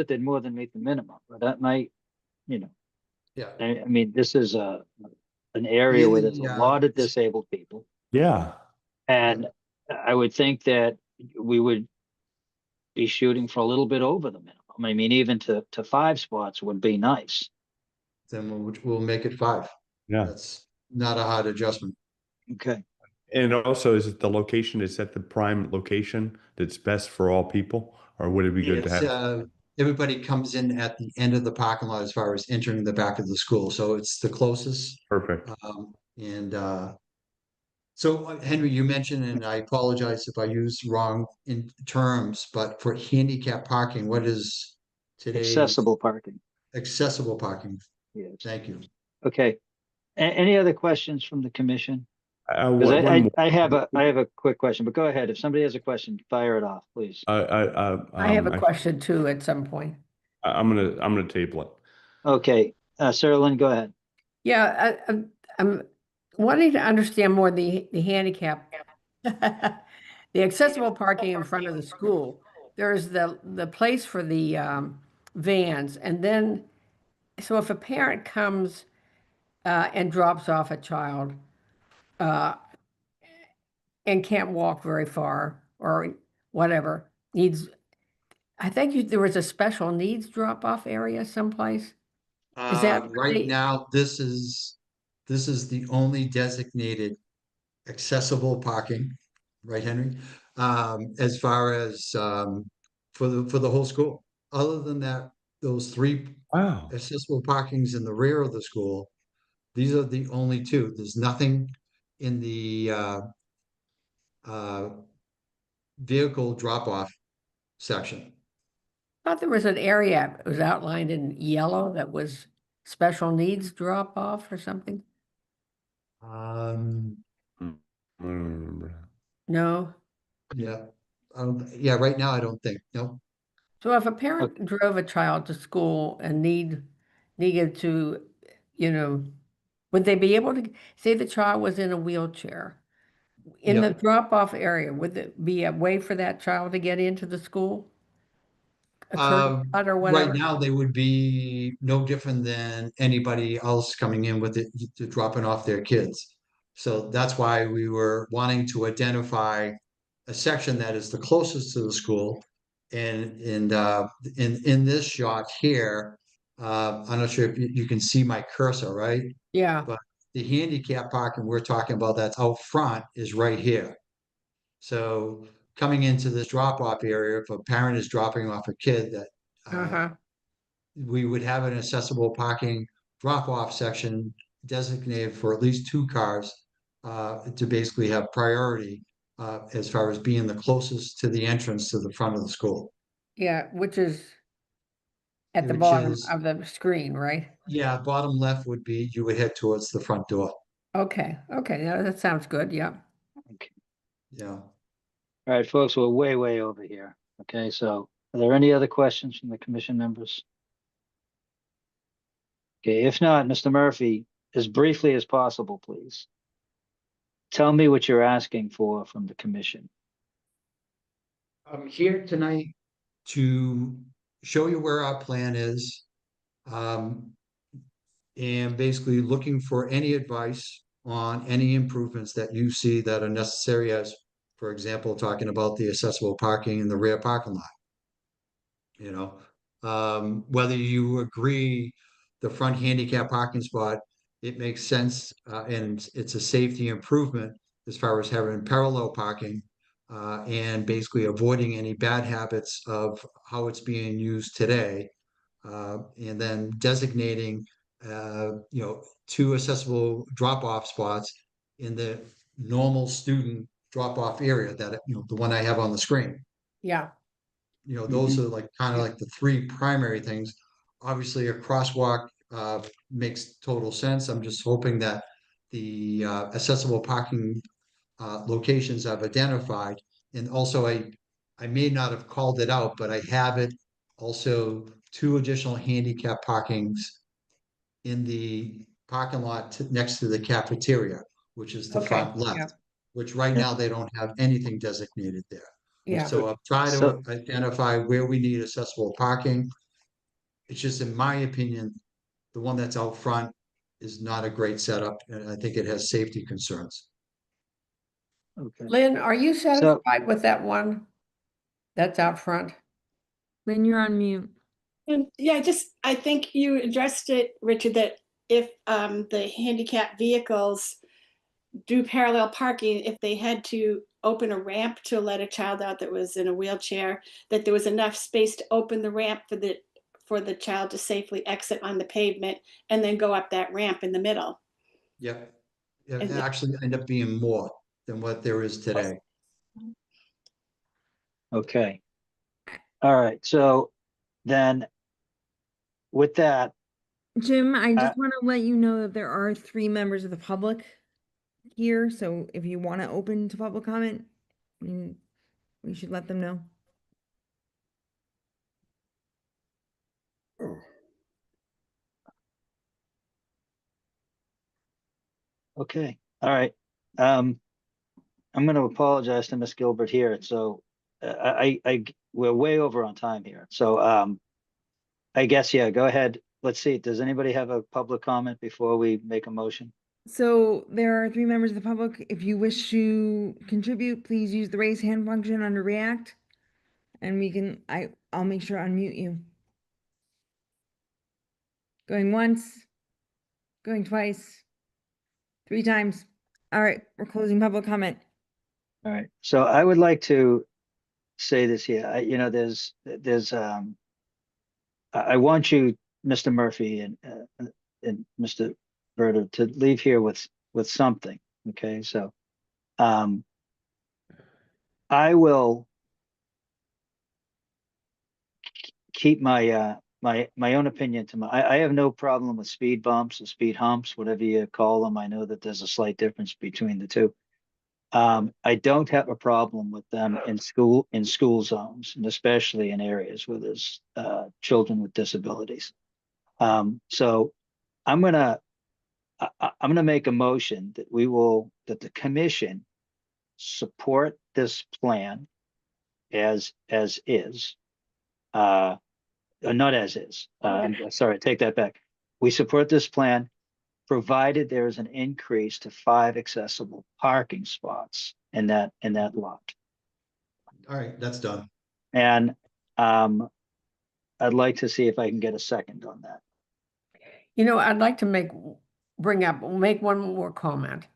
they'd more than meet the minimum, but that might, you know, yeah. I mean, this is an area where there's a lot of disabled people. yeah. And I would think that we would be shooting for a little bit over the minimum. I mean, even to 5 spots would be nice. Then we'll make it 5. Yeah. That's not a hard adjustment. Okay. And also, is it the location? Is that the prime location that's best for all people? Or would it be good to It's, have? everybody comes in at the end of the parking lot as far as entering the back of the school, so it's the closest. Perfect. And so Henry, you mentioned, and I apologize if I used wrong in terms, but for handicap parking, what is today's Accessible parking. accessible parking? Yes. Thank you. Okay. Any other questions from the commission? Because One more. I have a quick question, but go ahead. If somebody has a question, fire it off, please. I have a question too at some point. I'm gonna table it. Okay, Sarah Lynn, go ahead. Yeah, I'm wanting to understand more the handicap. The accessible parking in front of the school. There's the place for the vans, and then, so if a parent comes and drops off a child and can't walk very far or whatever, needs, I think there was a special needs drop-off area someplace. Is that Right right? now, this is the only designated accessible parking, right, Henry? As far as for the whole school. Other than that, those 3 Wow. accessible parkings in the rear of the school, these are the only 2. There's nothing in the uh, vehicle drop-off section. I thought there was an area, it was outlined in yellow, that was special needs drop-off or something? Um, I don't remember. No? yeah, yeah, right now I don't think, no. So if a parent drove a child to school and needed to, you know, would they be able to, say the child was in a wheelchair, in the Yeah. drop-off area, would it be a way for that child to get into the school? A curb cut or Right whatever? now, they would be no different than anybody else coming in with it, dropping off their kids. So that's why we were wanting to identify a section that is the closest to the school. And in this shot here, I'm not sure if you can see my cursor, right? Yeah. But the handicap parking we're talking about that's out front is right here. So coming into this drop-off area, if a parent is dropping off a kid, that Uh-huh. we would have an accessible parking drop-off section designated for at least 2 cars to basically have priority as far as being the closest to the entrance to the front of the school. Yeah, which is at the Which bottom is, of the screen, right? yeah, bottom left would be you would head towards the front door. Okay, okay, yeah, that sounds good, yeah. Okay. Yeah. All right, folks, we're way over here. Okay, so are there any other questions from the commission members? Okay, if not, Mr. Murphy, as briefly as possible, please. Tell me what you're asking for from the commission. I'm here tonight to show you where our plan is. And basically looking for any advice on any improvements that you see that are necessary, as, for example, talking about the accessible parking in the rear parking lot. You know, whether you agree the front handicap parking spot, it makes sense, and it's a safety improvement as far as having parallel parking, and basically avoiding any bad habits of how it's being used today. And then designating, 2 accessible drop-off spots in the normal student drop-off area that, the one I have on the screen. Yeah, Those are like kind of like the 3 primary things. Obviously, a crosswalk makes total sense. I'm just hoping that the accessible parking locations I've identified, and also I may not have called it out, but I have it also 2 additional handicap parkings in the parking lot next to the cafeteria, which is the okay, front yeah, left, which right Yeah. now they don't have anything designated there. yeah, So I've tried So- to identify where we need accessible parking. It's just, in my opinion, the one that's out front is not a great setup, and I think it has safety concerns. Okay, Lynn, are you so, satisfied with that one that's out front? Then you're on mute. And yeah, I think you addressed it, Richard, that if the handicap vehicles do parallel parking, if they had to open a ramp to let a child out that was in a wheelchair, that there was enough space to open the ramp for the child to safely exit on the pavement and then go up that ramp in the middle. Yep. It And- actually end up being more than what there is today. okay. All right, so then with that, Jim, I just want to let you know that there are 3 members of the public here, so if you want to open to public comment, we should let them know. okay, all right. I'm going to apologize to Miss Gilbert here. So we're way over on time here. So I guess, yeah, go ahead. Let's see. Does anybody have a public comment before we make a motion? So there are 3 members of the public. If you wish to contribute, please use the raise hand function under React. And I'll make sure to unmute you. Going once, going twice, 3 times. All right, we're closing public comment. All right. So I would like to say this here. I want you, Mr. Murphy and Mr. Berta, to leave here with something. Okay, so I will keep my my own opinion to I have no problem with speed bumps or speed humps, whatever you call them. I know that there's a slight difference between the two. I don't have a problem with them in school zones, and especially in areas where there's children with disabilities. So I'm gonna I'm gonna make a motion that the commission support this plan as is. Not as is. I'm sorry, take that back. We support this plan, provided there is an increase to 5 accessible parking spots in that lot. All right, that's done. And I'd like to see if I can get a second on that. You know, I'd like to make one more comment.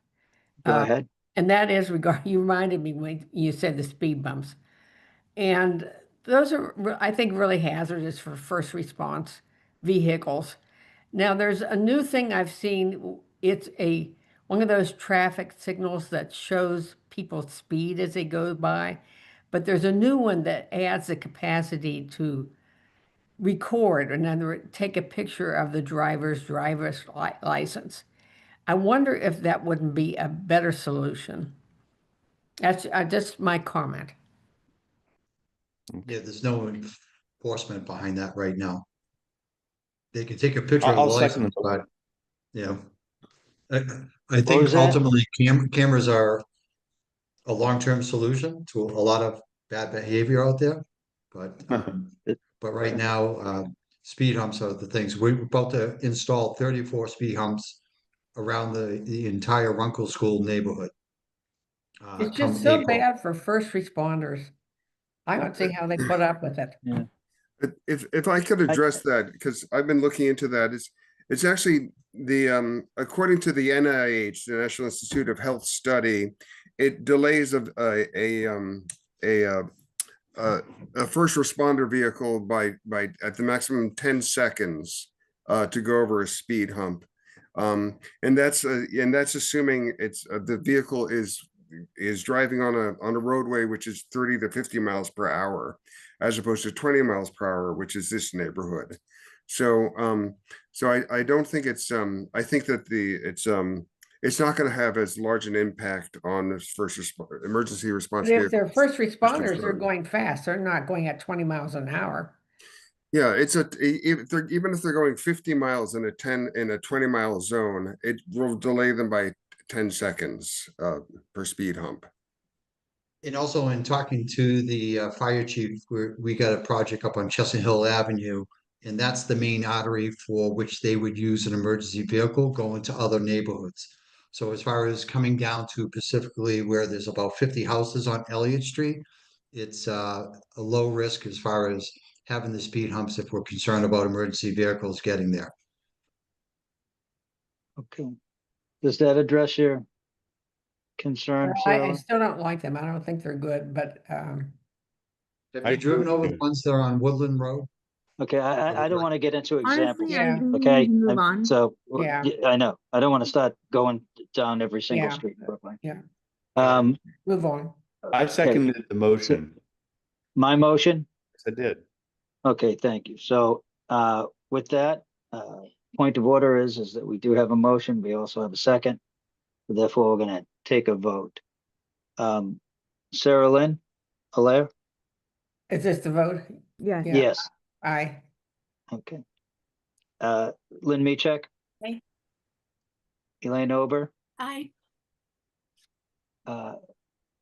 Go Uh, ahead. And that is you reminded me when you said the speed bumps. And those are, I think, really hazardous for first response vehicles. Now, there's a new thing I've seen. It's one of those traffic signals that shows people's speed as they go by. But there's a new one that adds the capacity to record, in other words, take a picture of the driver's license. I wonder if that wouldn't be a better solution. That's just my comment. Yeah, there's no enforcement behind that right now. They can take a picture of the I'll second license, the but, you know, I, I What think was that? ultimately cameras are a long-term solution to a lot of bad behavior out there. But, but right now, speed humps are the things. We're about to install 34 speed humps around the entire Runkle School neighborhood. It's Come just so April. bad for first responders. I don't see how they put up with it. Yeah. If I could address that, because I've been looking into that, it's actually the according to the NIH, the National Institute of Health study, it delays a first responder vehicle by at the maximum 10 seconds to go over a speed hump. And that's assuming it's the vehicle is driving on a roadway which is 30 to 50 miles per hour, as opposed to 20 miles per hour, which is this neighborhood. So I don't think I think that it's not going to have as large an impact on this emergency response But if vehicle. they're first responders, they're going fast. They're not going at 20 miles an hour. Yeah, even if they're going 50 miles in a 20-mile zone, it will delay them by 10 seconds per speed hump. And also in talking to the fire chief, we got a project up on Chestnut Hill Avenue, and that's the main artery for which they would use an emergency vehicle going to other neighborhoods. So as far as coming down to specifically where there's about 50 houses on Elliott Street, it's a low risk as far as having the speed humps if we're concerned about emergency vehicles getting there. Okay. Does that address your concern, I Sarah? still don't like them. I don't think they're good, but Have I you driven agree. over the ones that are on Woodland Road? Okay, I don't want to get into examples. Honestly, I Yeah. think we Okay, need to move on. so Yeah. I know, I don't want to start going down every single Yeah. street in Brookline. Yeah. Um, move on. I okay, seconded the motion. my motion. Yes, I did. Okay, thank you. So with that, point of order is that we do have a motion. We also have a second. Therefore, we're going to take a vote. Sarah Lynn, Alaire? Is this the vote? Yes. Yeah. Yes. Aye. Okay. Lynn Meachek? Aye. Elaine Ober? Aye.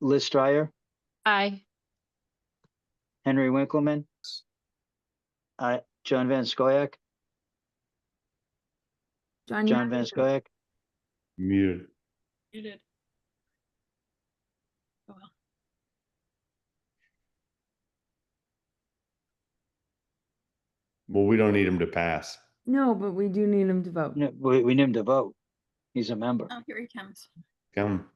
Liz Stryer? Aye. Henry Winkleman? John Van Scoyac? John, John Van Scoyac? Muted. You did. Oh, well. Well, we don't need him to pass. no, but we do need him to vote. No, we need him to vote. He's a member. Oh, here he comes. Come.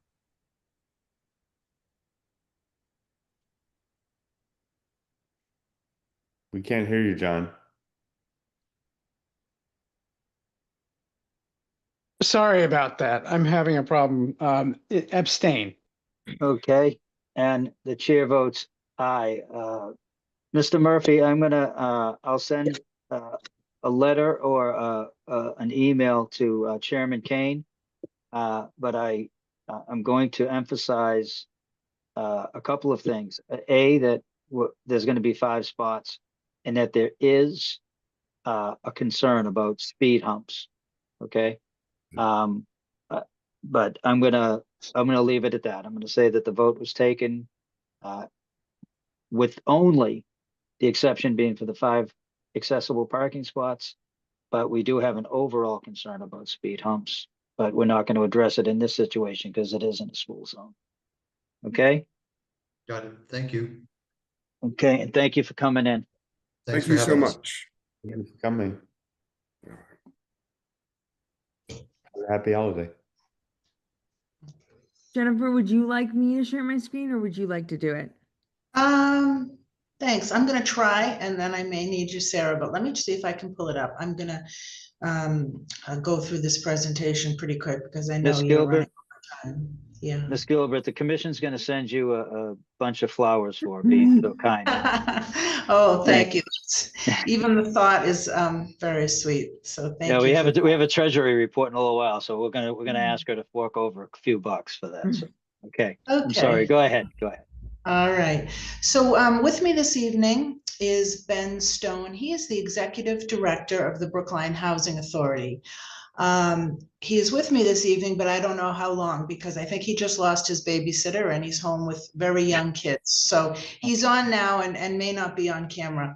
We can't hear you, John. Sorry about that. I'm having a problem. Abstain. Okay, and the chair votes aye. Mr. Murphy, I'll send a letter or an email to Chairman Kane. But I'm going to emphasize a couple of things. That there's going to be 5 spots, and that there is a concern about speed humps. Okay. But I'm gonna leave it at that. I'm gonna say that the vote was taken with only the exception being for the 5 accessible parking spots. But we do have an overall concern about speed humps, but we're not going to address it in this situation because it isn't a school zone. Okay? Got it. Thank you. Okay, and thank you for coming in. Thanks Thank for you so having us. much. Thank you for coming. Happy holiday. Jennifer, would you like me to share my screen or would you like to do it? Thanks. I'm gonna try and then I may need you, Sarah, but let me see if I can pull it up. I'm gonna go through this presentation pretty quick because I know Ms. you're running Gilbert, out of time. Yeah. Ms. Gilbert, the commission's gonna send you a bunch of flowers for being so kind. Oh, thank Thank you. Even the thought is very sweet. So Yeah, thank you. we have a treasury report in a little while, so we're gonna ask her to fork over a few bucks for that. So, okay. I'm sorry. Okay. Go ahead. Go ahead. All right. So with me this evening is Ben Stone. He is the executive director of the Brookline Housing Authority. He is with me this evening, but I don't know how long because I think he just lost his babysitter and he's home with very young kids. So he's on now and may not be on camera.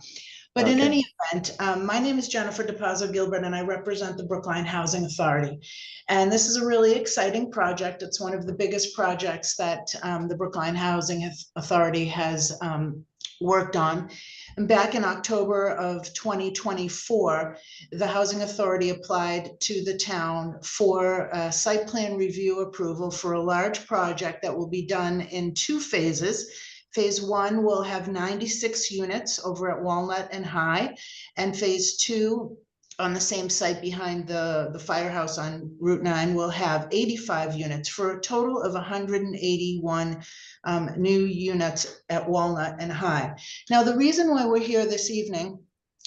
But in Okay. any event, my name is Jennifer DePazzo Gilbert and I represent the Brookline Housing Authority. And this is a really exciting project. It's one of the biggest projects that the Brookline Housing Authority has worked on. And back in October of 2024, the Housing Authority applied to the town for a site plan review approval for a large project that will be done in 2 phases. Phase 1 will have 96 units over at Walnut and High, and phase 2 on the same site behind the firehouse on Route 9 will have 85 units for a total of 181 new units at Walnut and High. Now, the reason why we're here this evening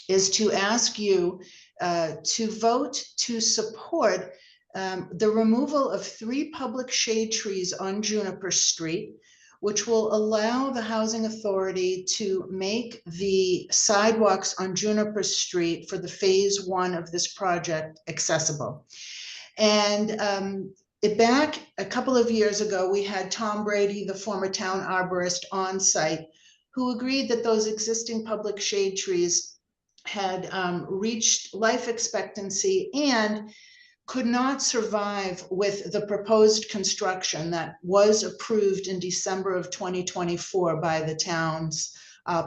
is to ask you to vote to support the removal of 3 public shade trees on Juniper Street, which will allow the Housing Authority to make the sidewalks on Juniper Street for the phase 1 of this project accessible. And back a couple of years ago, we had Tom Brady, the former town arborist, on site, who agreed that those existing public shade trees had reached life expectancy and could not survive with the proposed construction that was approved in December of 2024 by the town's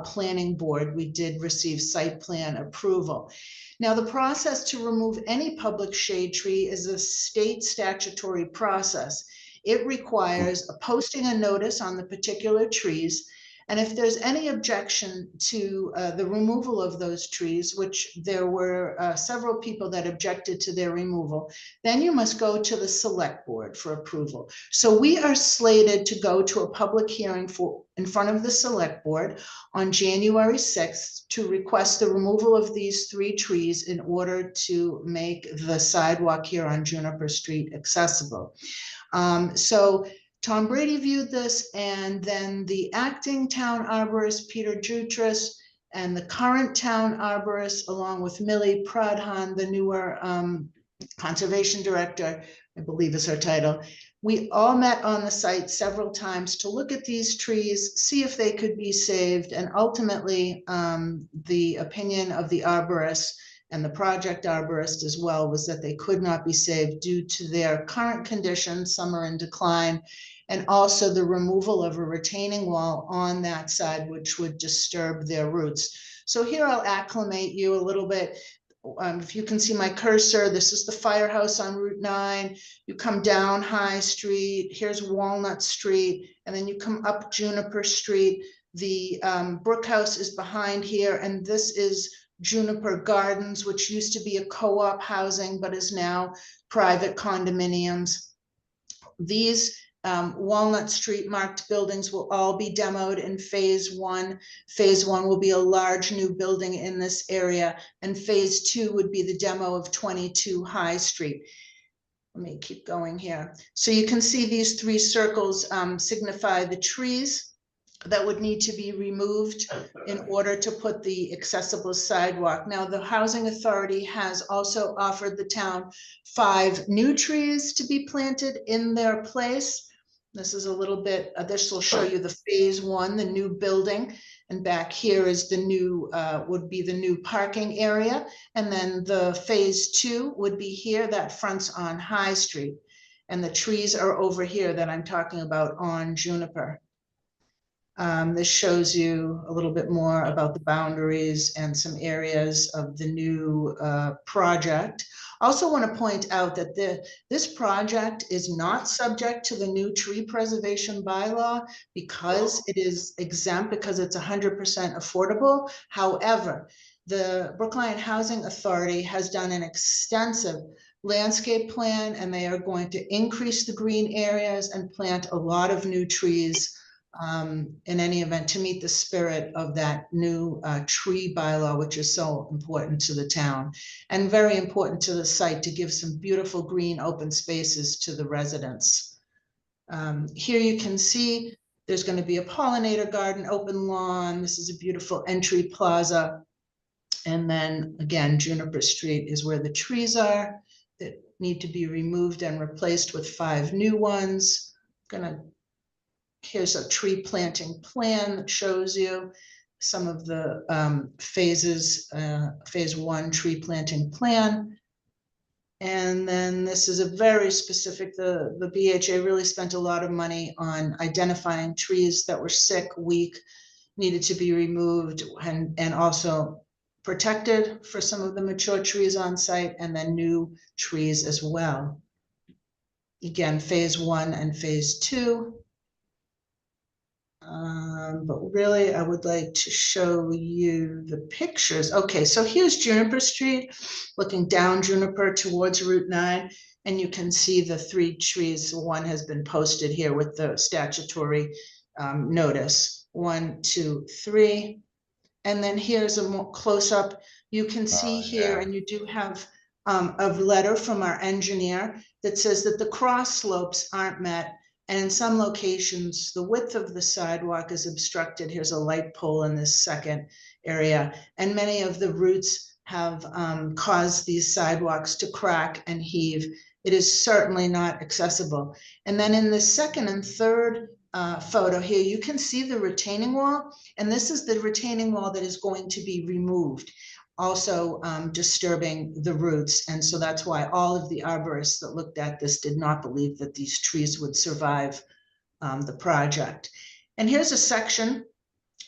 planning board. We did receive site plan approval. Now, the process to remove any public shade tree is a state statutory process. It requires a posting a notice on the particular trees. And if there's any objection to the removal of those trees, which there were several people that objected to their removal, then you must go to the select board for approval. So we are slated to go to a public hearing in front of the select board on January 6th to request the removal of these 3 trees in order to make the sidewalk here on Juniper Street accessible. So Tom Brady viewed this, and then the acting town arborist, Peter Jutras, and the current town arborist, along with Millie Pradhan, the newer conservation director, I believe is her title. We all met on the site several times to look at these trees, see if they could be saved, and ultimately the opinion of the arborist and the project arborist as well was that they could not be saved due to their current condition. Some are in decline, and also the removal of a retaining wall on that side, which would disturb their roots. So here I'll acclimate you a little bit. If you can see my cursor, this is the firehouse on Route 9. You come down High Street, here's Walnut Street, and then you come up Juniper Street. The Brook House is behind here, and this is Juniper Gardens, which used to be a co-op housing, but is now private condominiums. These Walnut Street marked buildings will all be demoed in phase 1. Phase 1 will be a large new building in this area, and phase 2 would be the demo of 22 High Street. Let me keep going here. So you can see these 3 circles signify the trees that would need to be removed in order to put the accessible sidewalk. Now, the Housing Authority has also offered the town 5 new trees to be planted in their place. This is a little bit, this will show you the phase 1, the new building. And back here is the new, would be the new parking area. And then the phase 2 would be here, that fronts on High Street. And the trees are over here that I'm talking about on Juniper. This shows you a little bit more about the boundaries and some areas of the new project. Also want to point out that this project is not subject to the new tree preservation bylaw because it is exempt, because it's 100% affordable. However, the Brookline Housing Authority has done an extensive landscape plan, and they are going to increase the green areas and plant a lot of new trees in any event, to meet the spirit of that new tree bylaw, which is so important to the town and very important to the site, to give some beautiful green open spaces to the residents. Here you can see there's going to be a pollinator garden, open lawn. This is a beautiful entry plaza. And then again, Juniper Street is where the trees are that need to be removed and replaced with 5 new ones. Here's a tree planting plan that shows you some of the phases, phase 1 tree planting plan. And then this is a very specific, the BHA really spent a lot of money on identifying trees that were sick, weak, needed to be removed, and also protected for some of the mature trees on site, and then new trees as well. Again, phase 1 and phase 2. But really, I would like to show you the pictures. Okay, so here's Juniper Street, looking down Juniper towards Route 9, and you can see the 3 trees. One has been posted here with the statutory notice. 1, 2, 3. And then here's a more close-up. You can see here, and you do have a letter from our engineer that says that the cross slopes aren't met. And in some locations, the width of the sidewalk is obstructed. Here's a light pole in this second area. And many of the roots have caused these sidewalks to crack and heave. It is certainly not accessible. And then in the second and third photo here, you can see the retaining wall. And this is the retaining wall that is going to be removed, also disturbing the roots. And so that's why all of the arborists that looked at this did not believe that these trees would survive the project. And here's a section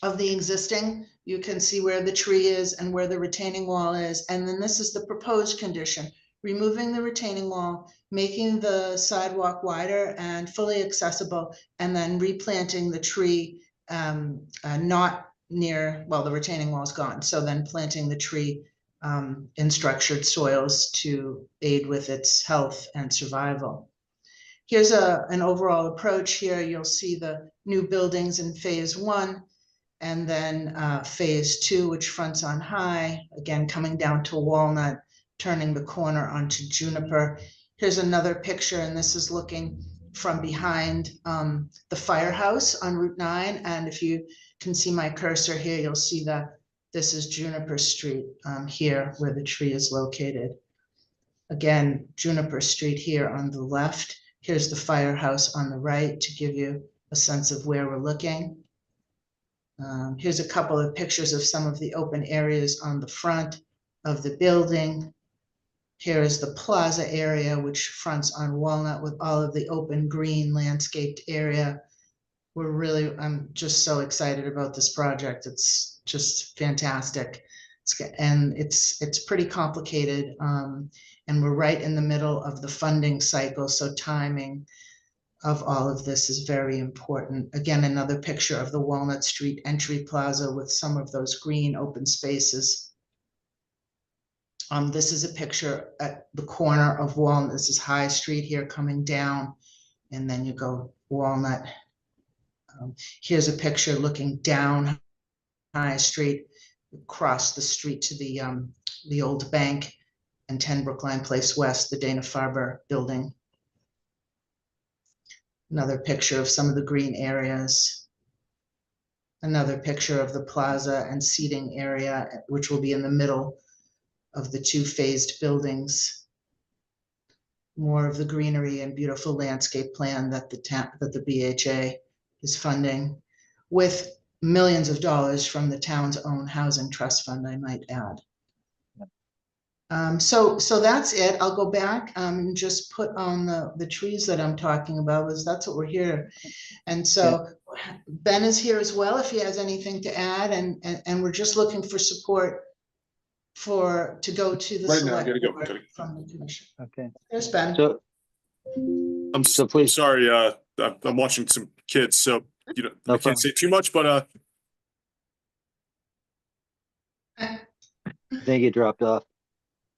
of the existing. You can see where the tree is and where the retaining wall is. And then this is the proposed condition: removing the retaining wall, making the sidewalk wider and fully accessible, and then replanting the tree not near, well, the retaining wall is gone. So then planting the tree in structured soils to aid with its health and survival. Here's an overall approach here. You'll see the new buildings in phase 1, and then phase 2, which fronts on High, again, coming down to Walnut, turning the corner onto Juniper. Here's another picture, and this is looking from behind the firehouse on Route 9. And if you can see my cursor here, you'll see that this is Juniper Street here, where the tree is located. Again, Juniper Street here on the left. Here's the firehouse on the right to give you a sense of where we're looking. Here's a couple of pictures of some of the open areas on the front of the building. Here is the plaza area, which fronts on Walnut with all of the open green landscaped area. I'm just so excited about this project. It's just fantastic. It's pretty complicated. And we're right in the middle of the funding cycle. So timing of all of this is very important. Again, another picture of the Walnut Street entry plaza with some of those green open spaces. This is a picture at the corner of Walnut. This is High Street here coming down, and then you go Walnut. Here's a picture looking down High Street, across the street to the old bank, and 10 Brookline Place West, the Dana-Farber building. Another picture of some of the green areas. Another picture of the plaza and seating area, which will be in the middle of the 2 phased buildings. More of the greenery and beautiful landscape plan that the BHA is funding, with millions of dollars from the town's own housing trust fund, I might add. So that's it. I'll go back and just put on the trees that I'm talking about, because that's what we're here. And so Ben is here as well, if he has anything to add, and we're just looking for support to go to the Right now, I select gotta go. board from the commission. Okay, There's Ben. so, I'm so please, sorry. I'm watching some kids, so No I can't problem. say too much. But I think you dropped off.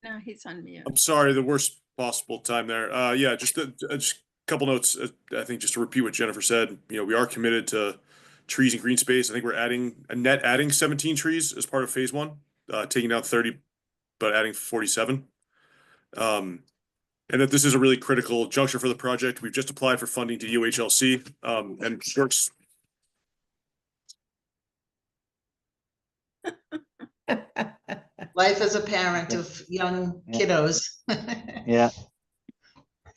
No, he's on mute. I'm sorry. The worst possible time there. Yeah, just a couple notes. I think just to repeat what Jennifer said. We are committed to trees and green space. I think we're adding 17 trees as part of phase one, taking down 30, but adding 47. And that this is a really critical juncture for the project. We've just applied for funding to UHLC, and works. Life as a parent of young Yeah. kiddos. Yeah.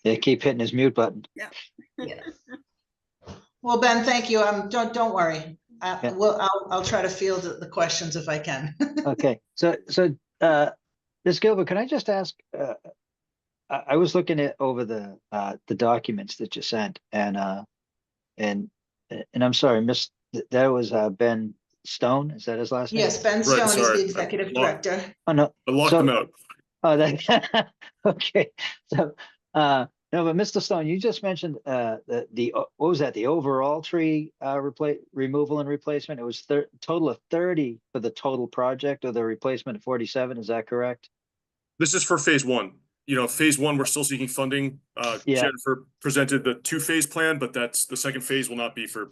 Yeah, keep hitting his mute button. Yeah. Well, Ben, thank you. Don't worry. Yeah. I'll try to field the questions if I can. Okay, so Ms. Gilbert, can I just ask, I was looking at over the documents that you sent, and I'm sorry, that was Ben Stone, is that his last name? Yes, Ben Right, Stone is sorry. the executive director. Oh, no, I locked So- them out. oh, that, okay, so, no, but Mr. Stone, you just mentioned, what was that, the overall tree, removal and replacement? It was total of 30 for the total project, or the replacement of 47, is that correct? This is for phase one. Phase one, we're still seeking funding. Yeah. Jennifer presented the 2-phase plan, but that's the second phase will not be for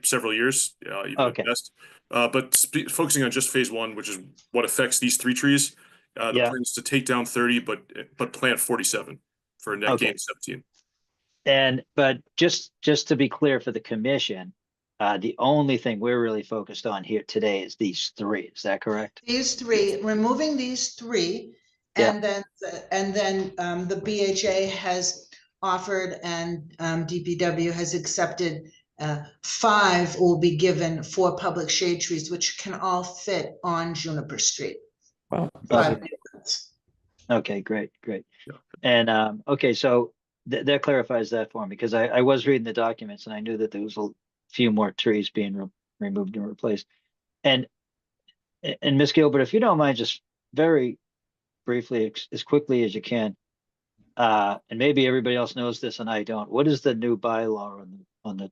several years, even Okay. at best. But focusing on just phase one, which is what affects these 3 trees, the Yeah. plan is to take down 30, but plant 47 for a net Okay. gain of 17. But just to be clear for the commission, the only thing we're really focused on here today is these 3, is that correct? These 3, removing these 3, Yeah. and then the BHA has offered, and DPW has accepted, 5 will be given for public shade trees, which can all fit on Juniper Street. Well, 5 Okay. units. Okay, great. Yeah. And, okay, so that clarifies that for me, because I was reading the documents and I knew that there was a few more trees being removed and replaced. And Ms. Gilbert, if you don't mind, just very briefly, as quickly as you can, and maybe everybody else knows this and I don't, what is the new bylaw on the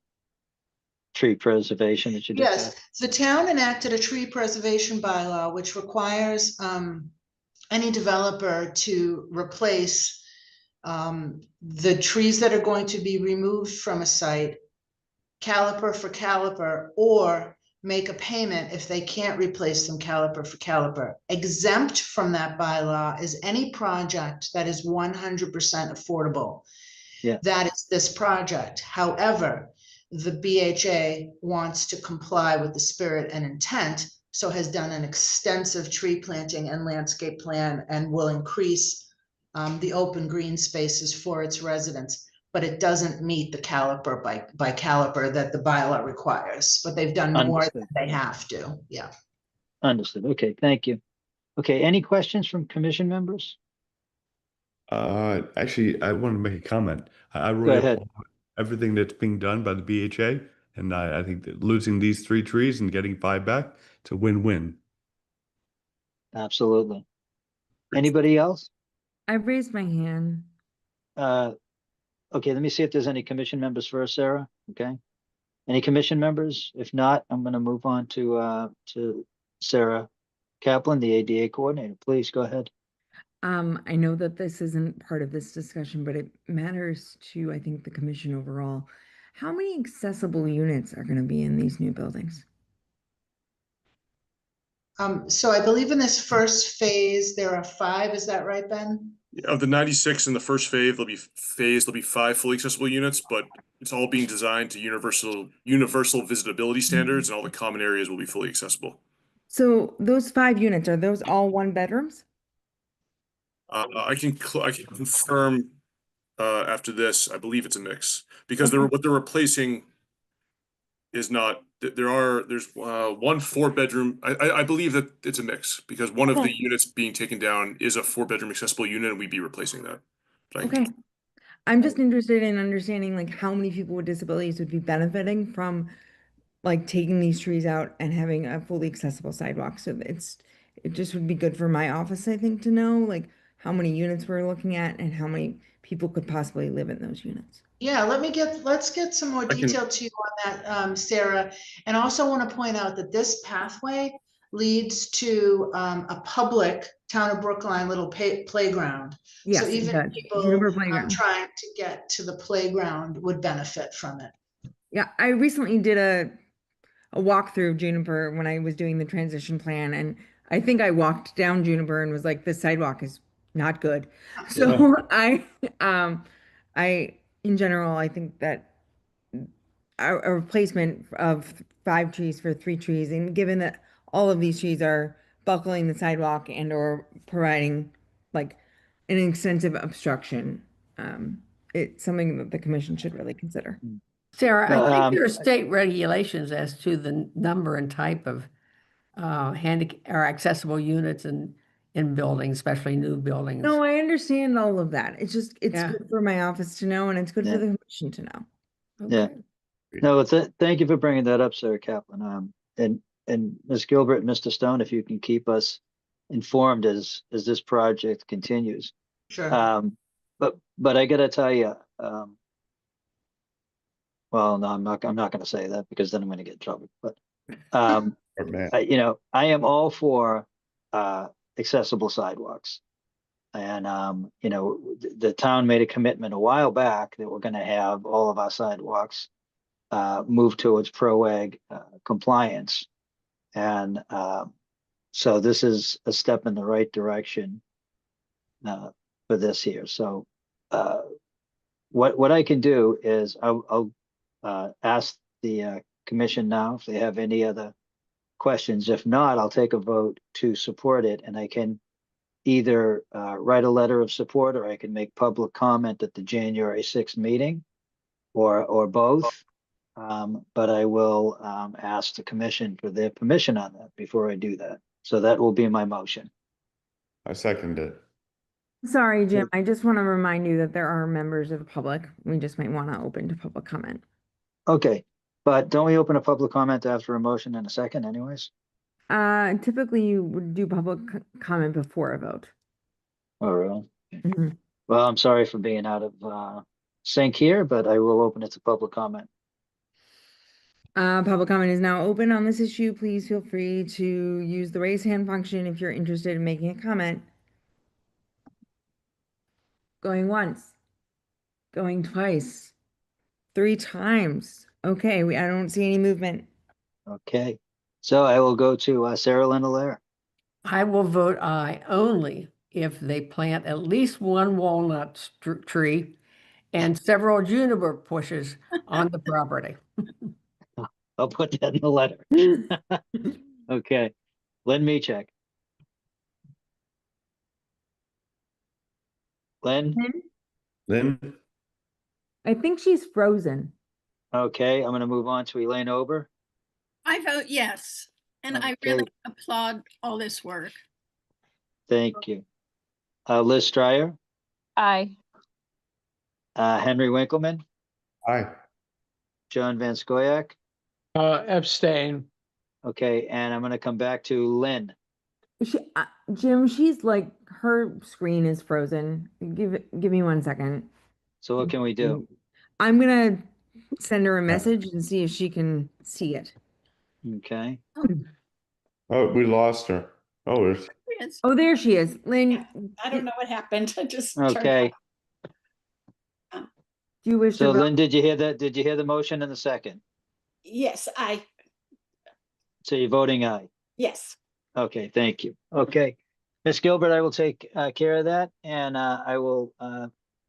tree preservation that you Yes, discussed? the town enacted a tree preservation bylaw, which requires any developer to replace the trees that are going to be removed from a site, caliper for caliper, or make a payment if they can't replace them caliper for caliper. Exempt from that bylaw is any project that is 100% affordable. Yeah. That is this project. However, the BHA wants to comply with the spirit and intent, so has done an extensive tree planting and landscape plan, and will increase the open green spaces for its residents. But it doesn't meet the caliper by caliper that the bylaw requires, but they've done more Understood. than they have to. Yeah. Understood. Okay, thank you. Okay, any questions from commission members? Actually, I want to make a comment. I Go really ahead. applaud everything that's being done by the BHA, and I think that losing these 3 trees and getting 5 back, it's a win-win. Absolutely. Anybody else? I raised my hand. Okay, let me see if there's any commission members first, Sarah. Okay. Any commission members? If not, I'm going to move on to Sarah Kaplan, the ADA coordinator. Please go ahead. I know that this isn't part of this discussion, but it matters to, I think, the commission overall. How many accessible units are going to be in these new buildings? So I believe in this first phase, there are 5, is that right, Ben? Of the 96 in the first phase, there'll be 5 fully accessible units, but it's all being designed to universal visitability standards, and all the common areas will be fully accessible. So those 5 units, are those all 1 bedrooms? I can confirm after this. I believe it's a mix, because Okay. what they're replacing is not, there's one 4-bedroom, I believe that it's a mix, because one of the units being taken down is a 4-bedroom accessible unit, and we'd be replacing that. But I can- Okay. I'm just interested in understanding like how many people with disabilities would be benefiting from like taking these trees out and having a fully accessible sidewalk. So it just would be good for my office, I think, to know like how many units we're looking at and how many people could possibly live in those units. Yeah, let's get some more can- detail to you on that, Sarah. And also want to point out that this pathway leads to a public Town of Brookline little playground. Yes, So it even does. people Juniper playground. trying to get to the playground would benefit from it. Yeah, I recently did a walkthrough of Juniper when I was doing the transition plan, and I think I walked down Juniper and was like, this sidewalk is not good. So I in general, I think that a replacement of 5 trees for 3 trees, and given that all of these trees are buckling the sidewalk and or providing like an extensive obstruction, it's something that the commission should really consider. Sarah, No, I think there are state regulations as to the number and type of or accessible units in buildings, especially new buildings. No, I understand all of that. It's just, it's Yeah. good for my office to know, and it's good Yeah. for the commission to know. Yeah. Okay. No, thank you for bringing that up, Sarah Kaplan. And Ms. Gilbert, and Mr. Stone, if you can keep us informed as this project continues. Sure. But I gotta tell you, well, no, I'm not gonna say that because then I'm gonna get in trouble. But I am all for accessible sidewalks. And the town made a commitment a while back that we're gonna have all of our sidewalks move towards ProAg compliance. And so this is a step in the right direction for this here. So what I can do is I'll ask the commission now if they have any other questions. If not, I'll take a vote to support it, and I can either write a letter of support, or I can make public comment at the January 6th meeting, or both. But I will ask the commission for their permission on that before I do that. So that will be my motion. I second it. Sorry, Jim, I just want to remind you that there are members of the public. We just might want to open to public comment. Okay, but don't we open a public comment after a motion in a second anyways? Typically you would do public comment before a vote. Oh, really? Mhm. Well, I'm sorry for being out of sync here, but I will open it to public comment. Public comment is now open on this issue. Please feel free to use the raise hand function if you're interested in making a comment. Going once, going twice, 3 times. Okay, I don't see any movement. Okay, so I will go to Sarah Lynn Allaire. I will vote aye only if they plant at least one walnut tree and several juniper bushes on the property. I'll put that in the letter. Okay, Lynn Meachek. Lynn, Lynn? I think she's frozen. okay, I'm gonna move on to Elaine Ober. I vote yes, and I Okay. really applaud all this work. Thank you. Liz Stryer, Aye. Henry Winkleman, Aye. John Van Scoyac. Abstain. Okay, and I'm gonna come back to Lynn. Jim, she's like, her screen is frozen. Give me 1 second. So what can we do? I'm gonna send her a message and see if she can see it. Okay, Oh, we lost her. Oh, it's Yes. Oh, there she is. Lynn, I don't know what happened. I just turned okay. do you wish to So vote? Lynn, did you hear that? Did you hear the motion in the second? Yes, So you're voting aye? yes. Okay, thank you. Okay. Ms. Gilbert, I will take care of that, and I will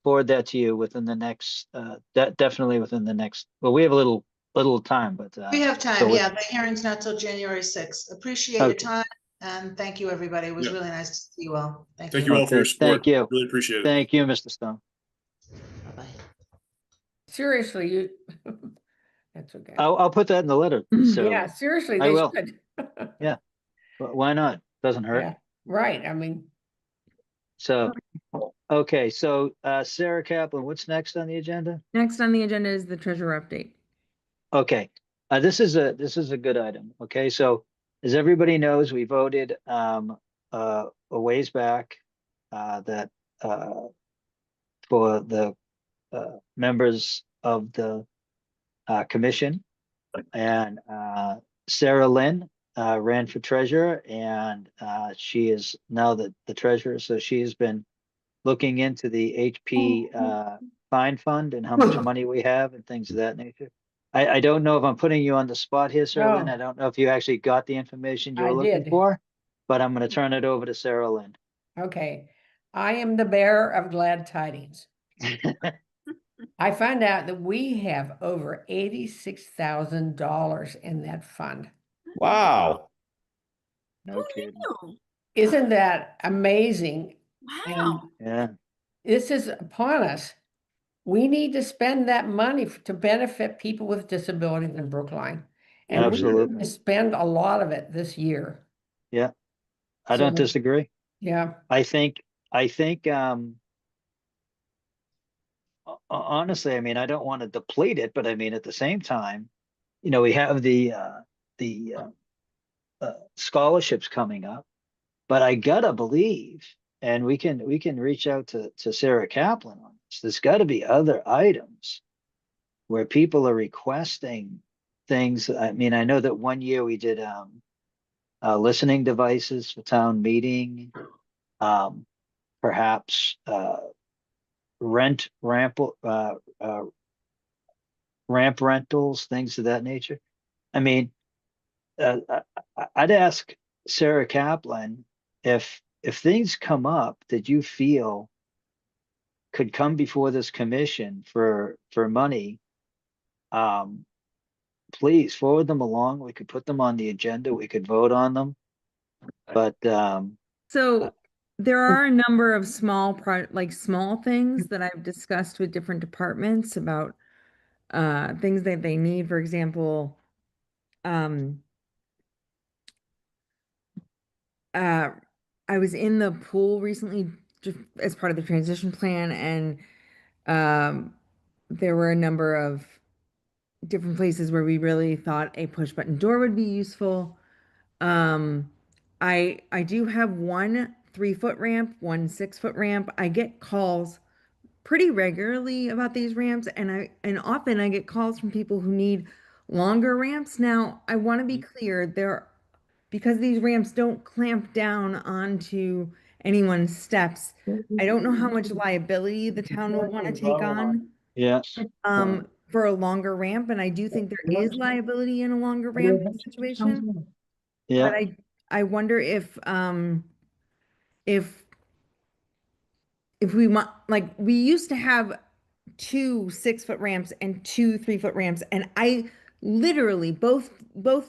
forward that to you within the next, definitely within the next, well, we have a little time, but. We have so time, with- yeah. The hearing's not till January 6th. Appreciate your Okay. time and thank you, everybody. It was Yeah. really nice to see you all. Thank Thank you. you all for your Okay, support. thank you. Really appreciate it. Thank you, Mr. Stone. Bye-bye. Seriously, That's okay. I'll put that in the letter. So Yeah, seriously, I they will. should. Yeah. Why not? Doesn't hurt. Yeah, right. I mean, So, okay, so Sarah Kaplan, what's next on the agenda? Next on the agenda is the treasurer update. Okay, this is a good item. Okay, so as everybody knows, we voted a ways back that for the members of the commission, and Sarah Lynn ran for treasurer, and she is now the treasurer. So she has been looking into the HP fine fund and how much money we have and things of that nature. I don't know if I'm putting you on the spot here, Sarah Lynn. No. I don't know if you actually got the information you I were looking did. for, but I'm going to turn it over to Sarah Lynn. okay. I am the bearer of glad tidings. I found out that we have over $86,000 in that fund. Wow. No kidding. Oh, Isn't that amazing? And wow. Yeah, this is upon us. We need to spend that money to benefit people with disabilities in Brookline. And we need absolutely. to spend a lot of it this year. Yeah, I So, don't disagree. Yeah, I think honestly, I mean, I don't want to deplete it, but I mean, at the same time, we have the scholarships coming up, but I gotta believe, and we can reach out to Sarah Kaplan on this. There's got to be other items where people are requesting things. I mean, I know that one year we did listening devices for town meeting, um, perhaps rent ramp ramp rentals, things of that nature. I mean, I'd ask Sarah Kaplan if things come up that you feel could come before this commission for money, um, please forward them along. We could put them on the agenda. We could vote on them. But So there are a number of small things that I've discussed with different departments about things that they need. For example, um uh I was in the pool recently just as part of the transition plan, and um there were a number of different places where we really thought a push button door would be useful. Um, I do have one 3-foot ramp, one 6-foot ramp. I get calls pretty regularly about these ramps, and often I get calls from people who need longer ramps. Now, I want to be clear, because these ramps don't clamp down onto anyone's steps. I don't know how much liability the town would want to take on yeah, for a longer ramp, and I do think there is liability in a longer ramp situation. yeah. But I wonder if we want, like, we used to have 2 6-foot ramps and 2 3-foot ramps, and I literally both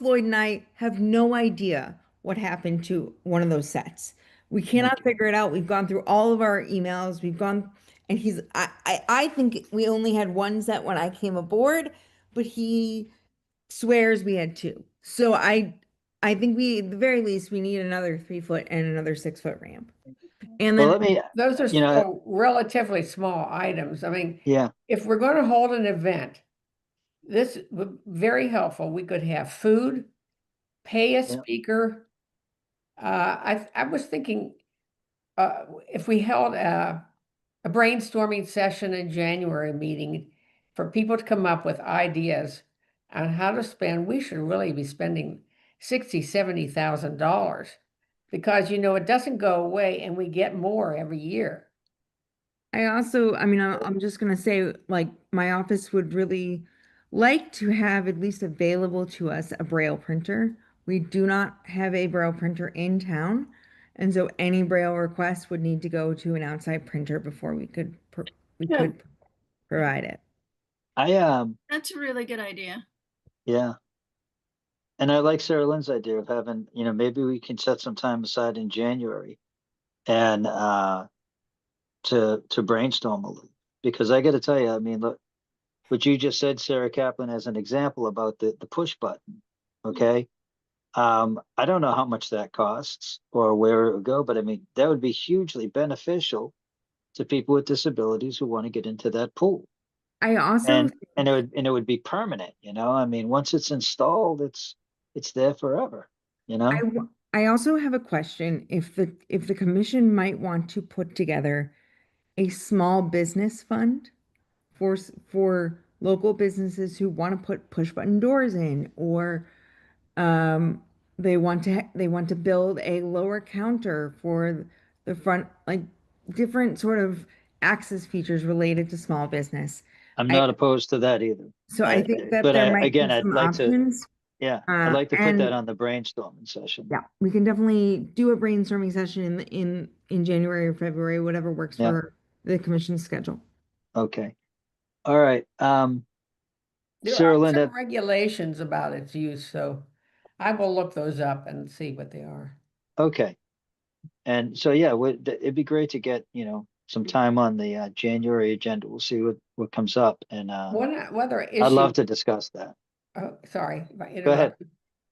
Lloyd and I have no idea what happened to one of those sets. We cannot figure it out. We've gone through all of our emails. And I think we only had one set when I came aboard, but he swears we had two. So I think at the very least, we need another 3-foot and another 6-foot ramp. And Well, then let me, those are you know, still relatively small items. I mean, yeah, if we're going to hold an event, this would be very helpful. We could have food, pay a Yeah. speaker. I was thinking if we held a brainstorming session in January meeting for people to come up with ideas on how to spend, we should really be spending $60,000-$70,000 because it doesn't go away and we get more every year. I mean, I'm just gonna say, like, my office would really like to have at least available to us a Braille printer. We do not have a Braille printer in town, and so any Braille request would need to go to an outside printer before we could provide it. That's a really good idea. yeah. And I like Sarah Lynn's idea of having, maybe we can set some time aside in January and to brainstorm a little. Because I got to tell you, I mean, look, what you just said, Sarah Kaplan, as an example about the push button, okay? I don't know how much that costs or where it would go, but I mean, that would be hugely beneficial to people with disabilities who want to get into that pool. I also And it would be permanent, you know, I mean, once it's installed, it's there forever, you know? I also have a question. If the commission might want to put together a small business fund for local businesses who want to put push button doors in, or they want to build a lower counter for the front, like different sort of access features related to small business. I'm I not opposed to that either. So I think that But there might again, be I'd some like to, options. yeah, I'd like to put And that on the brainstorming session. yeah, we can definitely do a brainstorming session in January or February, whatever works Yeah. for the commission's schedule. Okay. All right. There Sarah are Linda, some regulations about its use, so I will look those up and see what they are. okay. And so, yeah, it'd be great to get, you know, some time on the January agenda. We'll see what comes up, and One other I'd issue. love to discuss that. Oh, sorry if I Go ahead.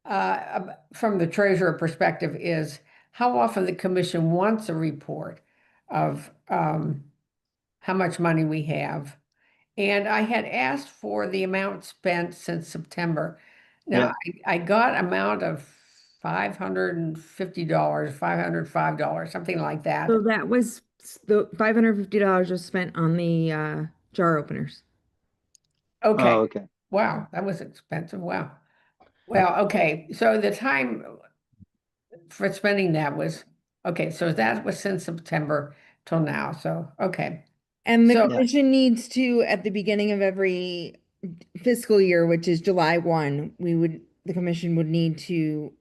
interrupted. From the treasurer perspective is how often the commission wants a report of how much money we have. And I had asked for the amount spent since September. Now, I got amount of $550, $505, something like that. So that was the $550 was spent on the jar openers. Okay. Oh, okay. Wow, that was expensive. Wow. Well, okay. So the time for spending that was, okay, so that was since September till now. So, okay. And the So- commission needs to, at the beginning of every fiscal year, which is July 1, the commission would need to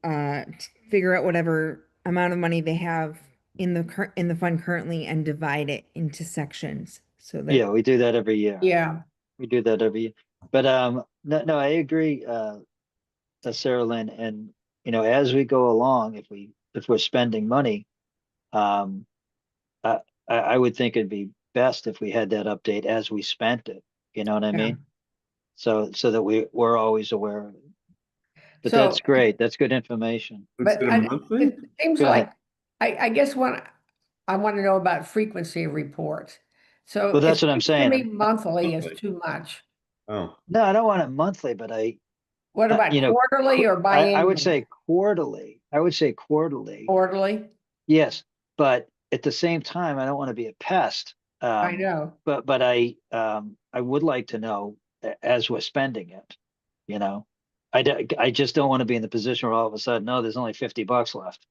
figure out whatever amount of money they have in the fund currently and divide it into sections so that Yeah, we do that every year. Yeah. We do that every year. But no, I agree, Sarah Lynn, and you know, as we go along, if we're spending money, um, I would think it'd be best if we had that update as we spent it. You know what I Yeah. mean? So that we're always aware of it. But So- that's great. That's good information. But Instead of monthly? it seems Go like, I guess I want to know about frequency of reports. So Well, that's it what I'm seems to me saying. monthly is Monthly. too much. Oh, No, I don't want it monthly, but What about you know, quarterly or I would biannually? say quarterly. I would say quarterly. Quarterly? Yes, but at the same time, I don't want to be a pest. I know. But I would like to know as we're spending it, you know. I just don't want to be in the position where all of a sudden, no, there's only $50 left.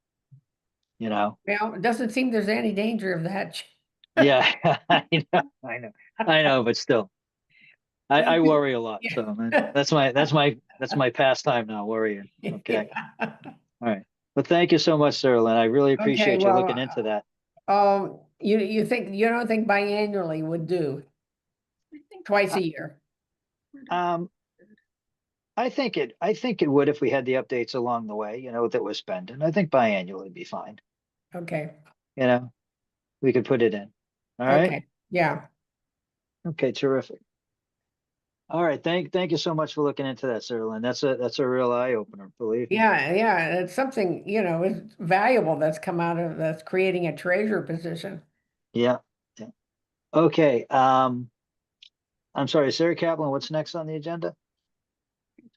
You know? Well, it doesn't seem there's any danger of that. Yeah, I know, but still. I worry a lot, so man, that's my pastime now, worrying. Okay. Yeah. All right. But thank you so much, Sarah Lynn. I really appreciate you well, looking into that. You don't think biannually would do? Twice a year? I think it would if we had the updates along the way, you know, that we're spending. I think biannually would be fine. Okay. You know, we could put it in. All right. Okay. Yeah. Okay, terrific. All right, thank you so much for looking into that, Sarah Lynn. That's a real eye opener, believe me. Yeah. It's something, it's valuable that's creating a treasurer position. Yeah. Okay. I'm sorry, Sarah Kaplan, what's next on the agenda?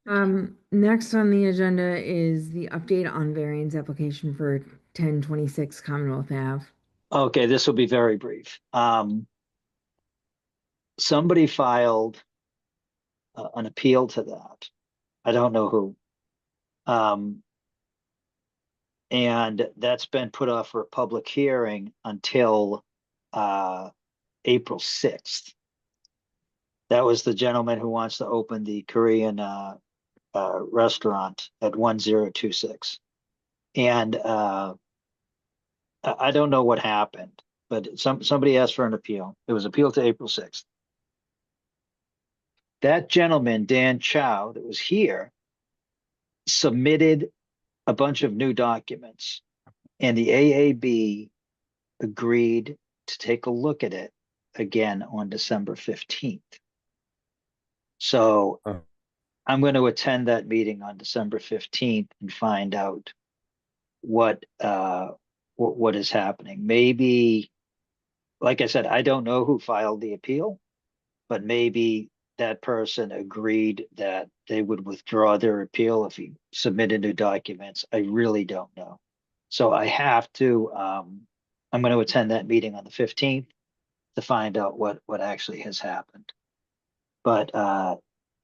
Next on the agenda is the update on variance application for 1026 Commonwealth Ave. Okay, this will be very brief. Somebody filed an appeal to that. I don't know who. And that's been put off for a public hearing until April 6th. That was the gentleman who wants to open the Korean restaurant at 1026. And I don't know what happened, but somebody asked for an appeal. It was appealed to April 6th. That gentleman, Dan Chow, that was here, submitted a bunch of new documents, and the AAB agreed to take a look at it again on December 15th. So Oh. I'm going to attend that meeting on December 15th and find out what what is happening. Maybe, like I said, I don't know who filed the appeal, but maybe that person agreed that they would withdraw their appeal if he submitted new documents. I really don't know. So I have to, I'm going to attend that meeting on the 15th to find out what actually has happened. But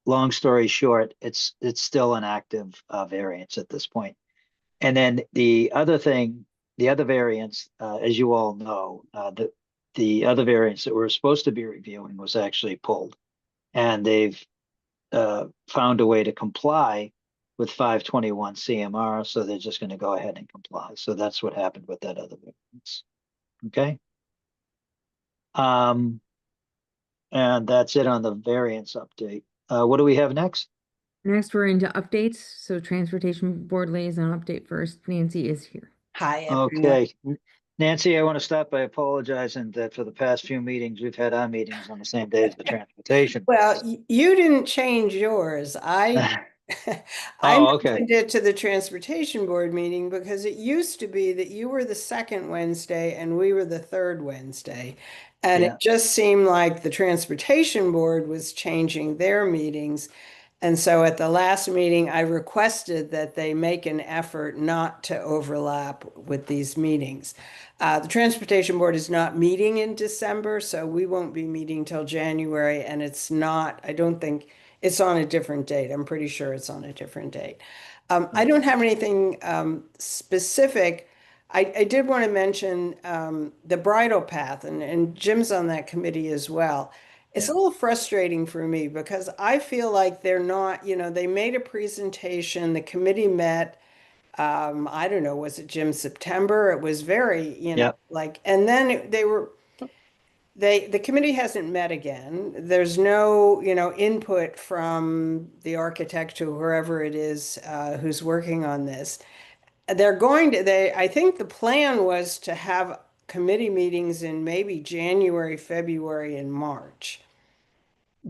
long story short, it's still an active variance at this point. And then the other thing, the other variance, as you all know, the other variance that we're supposed to be reviewing was actually pulled, and they've found a way to comply with 521 CMR, so they're just going to go ahead and comply. So that's what happened with that other variance. Okay. And that's it on the variance update. What do we have next? Next, we're into updates. So Transportation Board liaison update first. Nancy is here. Hi, everyone. Okay. Nancy, I want to start by apologizing that for the past few meetings, we've had our meetings on the same day as the transportation. Well, you didn't change yours. I Oh, okay. mentioned it to the transportation board meeting because it used to be that you were the second Wednesday and we were the third Wednesday. And Yeah. it just seemed like the transportation board was changing their meetings. And so at the last meeting, I requested that they make an effort not to overlap with these meetings. The Transportation Board is not meeting in December, so we won't be meeting till January, and it's not, I don't think, it's on a different date. I'm pretty sure it's on a different date. I don't have anything specific. I did want to mention the bridle path, and Jim's on that committee as well. It's a little frustrating for me because I feel like they're not, they made a presentation, the committee met, I don't know, was it Jim, September? It was very, Yep. like, and then the committee hasn't met again. There's no, input from the architect or whoever it is who's working on this. I think the plan was to have committee meetings in maybe January, February, and March.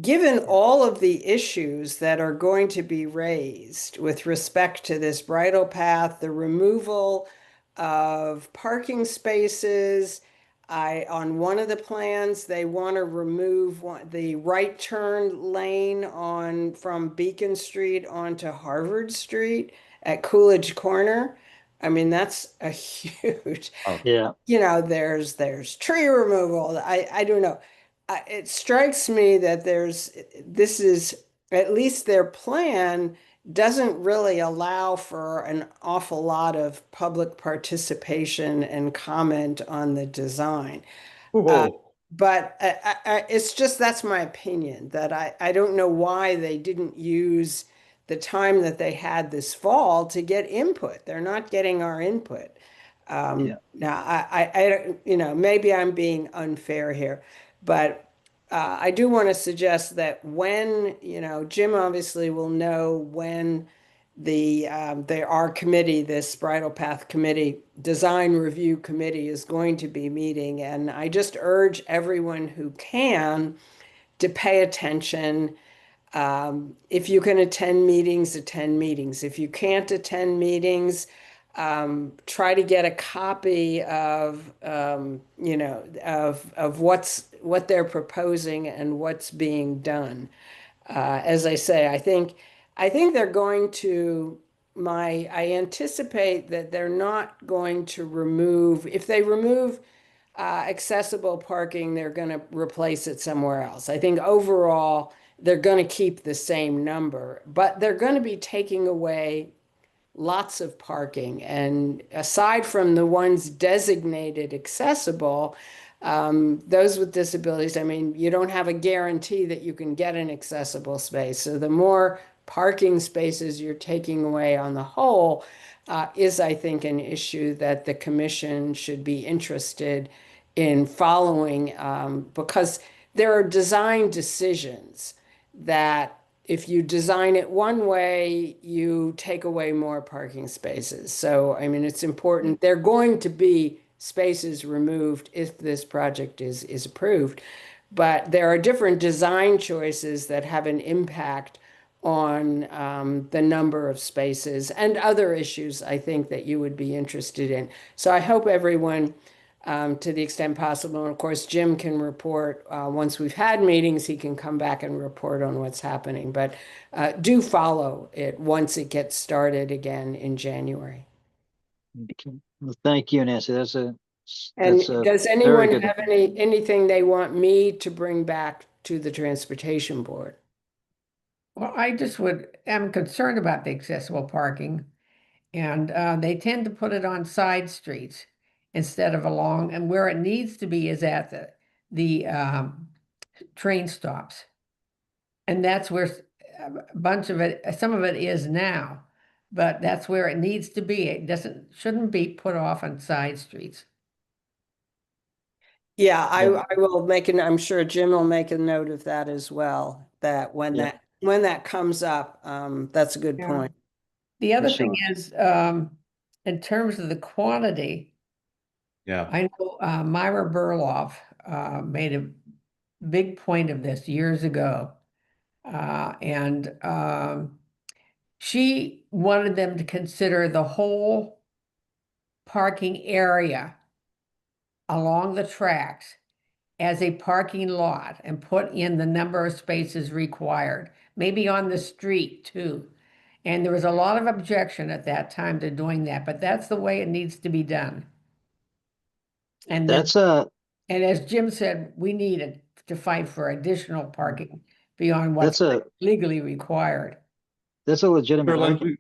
Given all of the issues that are going to be raised with respect to this bridle path, the removal of parking spaces, on one of the plans, they want to remove the right turn lane from Beacon Street onto Harvard Street at Coolidge Corner. I mean, that's a huge, Yeah. there's tree removal. I don't know. It strikes me that this is, at least their plan doesn't really allow for an awful lot of public participation and comment on the design. But it's just, that's my opinion, that I don't know why they didn't use the time that they had this fall to get input. They're not getting our input. Now, maybe I'm being unfair here, but I do want to suggest that when, Jim obviously will know when our committee, this Bridle Path Committee, Design Review Committee is going to be meeting. And I just urge everyone who can to pay attention. If you can attend meetings, attend meetings. If you can't attend meetings, try to get a copy of what they're proposing and what's being done. As I say, I think they're going to. I anticipate that they're not going to remove. If they remove accessible parking, they're going to replace it somewhere else. I think overall they're going to keep the same number, but they're going to be taking away lots of parking. And aside from the ones designated accessible, those with disabilities, I mean, you don't have a guarantee that you can get an accessible space. So the more parking spaces you're taking away on the whole is, I think, an issue that the commission should be interested in following, because there are design decisions that if you design it one way, you take away more parking spaces. So, I mean, it's important. They're going to be spaces removed if this project is approved. but there are different design choices that have an impact on the number of spaces and other issues I think that you would be interested in. So I hope everyone, to the extent possible, and of course Jim can report once we've had meetings, he can come back and report on what's happening. But do follow it once it gets started again in January. Okay. Well, thank you, Nancy. That's a And does very anyone good. have anything they want me to bring back to the Transportation Board? Well, I just am concerned about the accessible parking. And they tend to put it on side streets instead of along, and where it needs to be is at the train stops. And that's where a bunch of it, some of it is now, but that's where it needs to be. It shouldn't be put off on side streets. Yeah, Yeah. I will make I'm sure Jim will make a note of that as well, that when Yeah. that comes up, that's a good Yeah. point. The other For thing sure. is, in terms of the quantity, Yeah. I know Myra Burloff made a big point of this years ago. And she wanted them to consider the whole parking area along the tracks as a parking lot and put in the number of spaces required, maybe on the street too. And there was a lot of objection at that time to doing that, but that's the way it needs to be done. And then, That's a and as Jim said, we needed to fight for additional parking beyond what's that's a legally required. that's a legitimate Caroline, argument.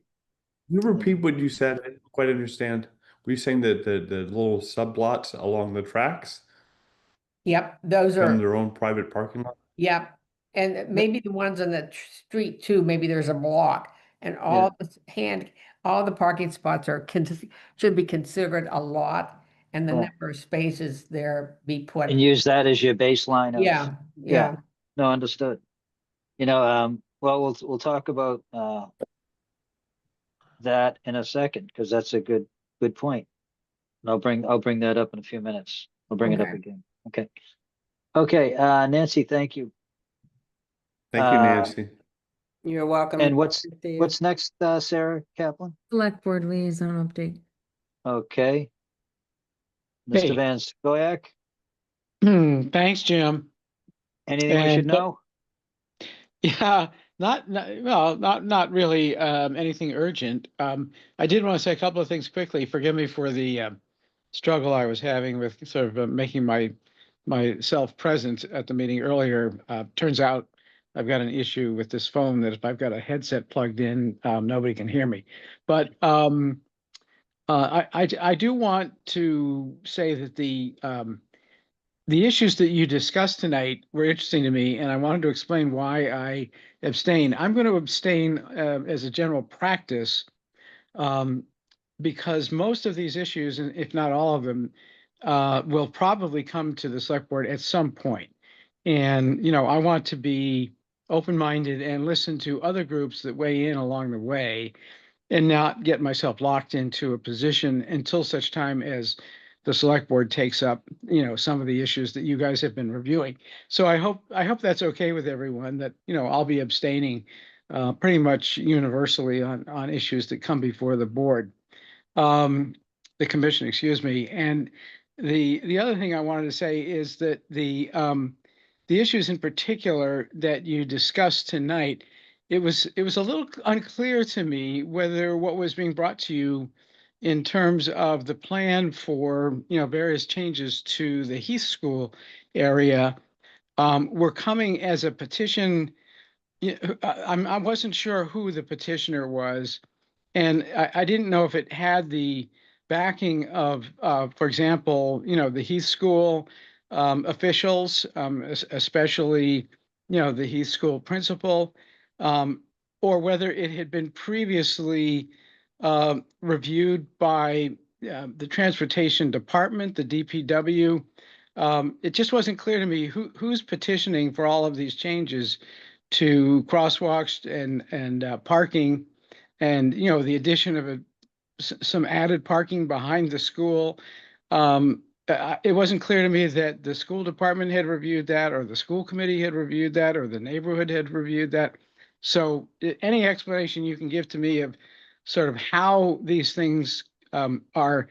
you repeat what you said? I didn't quite understand. Were you saying that the little sublots along the tracks Yep, those become are, their own private parking lot? yep. And maybe the ones on the street too, maybe there's a block and Yeah. all the parking spots should be considered a lot and the Yeah. number of spaces there be put. And use that as your baseline of Yeah, yeah. yeah. No, understood. Well, we'll talk about that in a second because that's a good point. And I'll bring that up in a few minutes. I'll bring it up Okay. again. Okay. Okay, Nancy, thank you. Thank you, Uh, Nancy. You're welcome. And what's Good to you. what's next, Sarah Kaplan? Select board liaison update. Okay. Mr. Hey. Van Scoyac, Thanks, Jim. anything we should And know? yeah, not really anything urgent. I did want to say a couple of things quickly. Forgive me for the struggle I was having with sort of making myself present at the meeting earlier. Turns out I've got an issue with this phone that if I've got a headset plugged in, nobody can hear me. But I do want to say that the issues that you discussed tonight were interesting to me, and I wanted to explain why I abstain. I'm going to abstain as a general practice because most of these issues, and if not all of them, will probably come to the select board at some point. And, I want to be open-minded and listen to other groups that weigh in along the way and not get myself locked into a position until such time as the select board takes up, some of the issues that you guys have been reviewing. So I hope that's okay with everyone, that, I'll be abstaining pretty much universally on issues that come before the board. The commission, excuse me. And the other thing I wanted to say is that the issues in particular that you discussed tonight, it was a little unclear to me whether what was being brought to you in terms of the plan for, various changes to the Heath School area were coming as a petition. I wasn't sure who the petitioner was, and I didn't know if it had the backing of, for example, the Heath School officials, especially, the Heath School principal, or whether it had been previously reviewed by the Transportation Department, the DPW. It just wasn't clear to me who's petitioning for all of these changes to crosswalks and parking, and the addition of some added parking behind the school. it wasn't clear to me that the school department had reviewed that, or the school committee had reviewed that, or the neighborhood had reviewed that. So any explanation you can give to me of sort of how these things are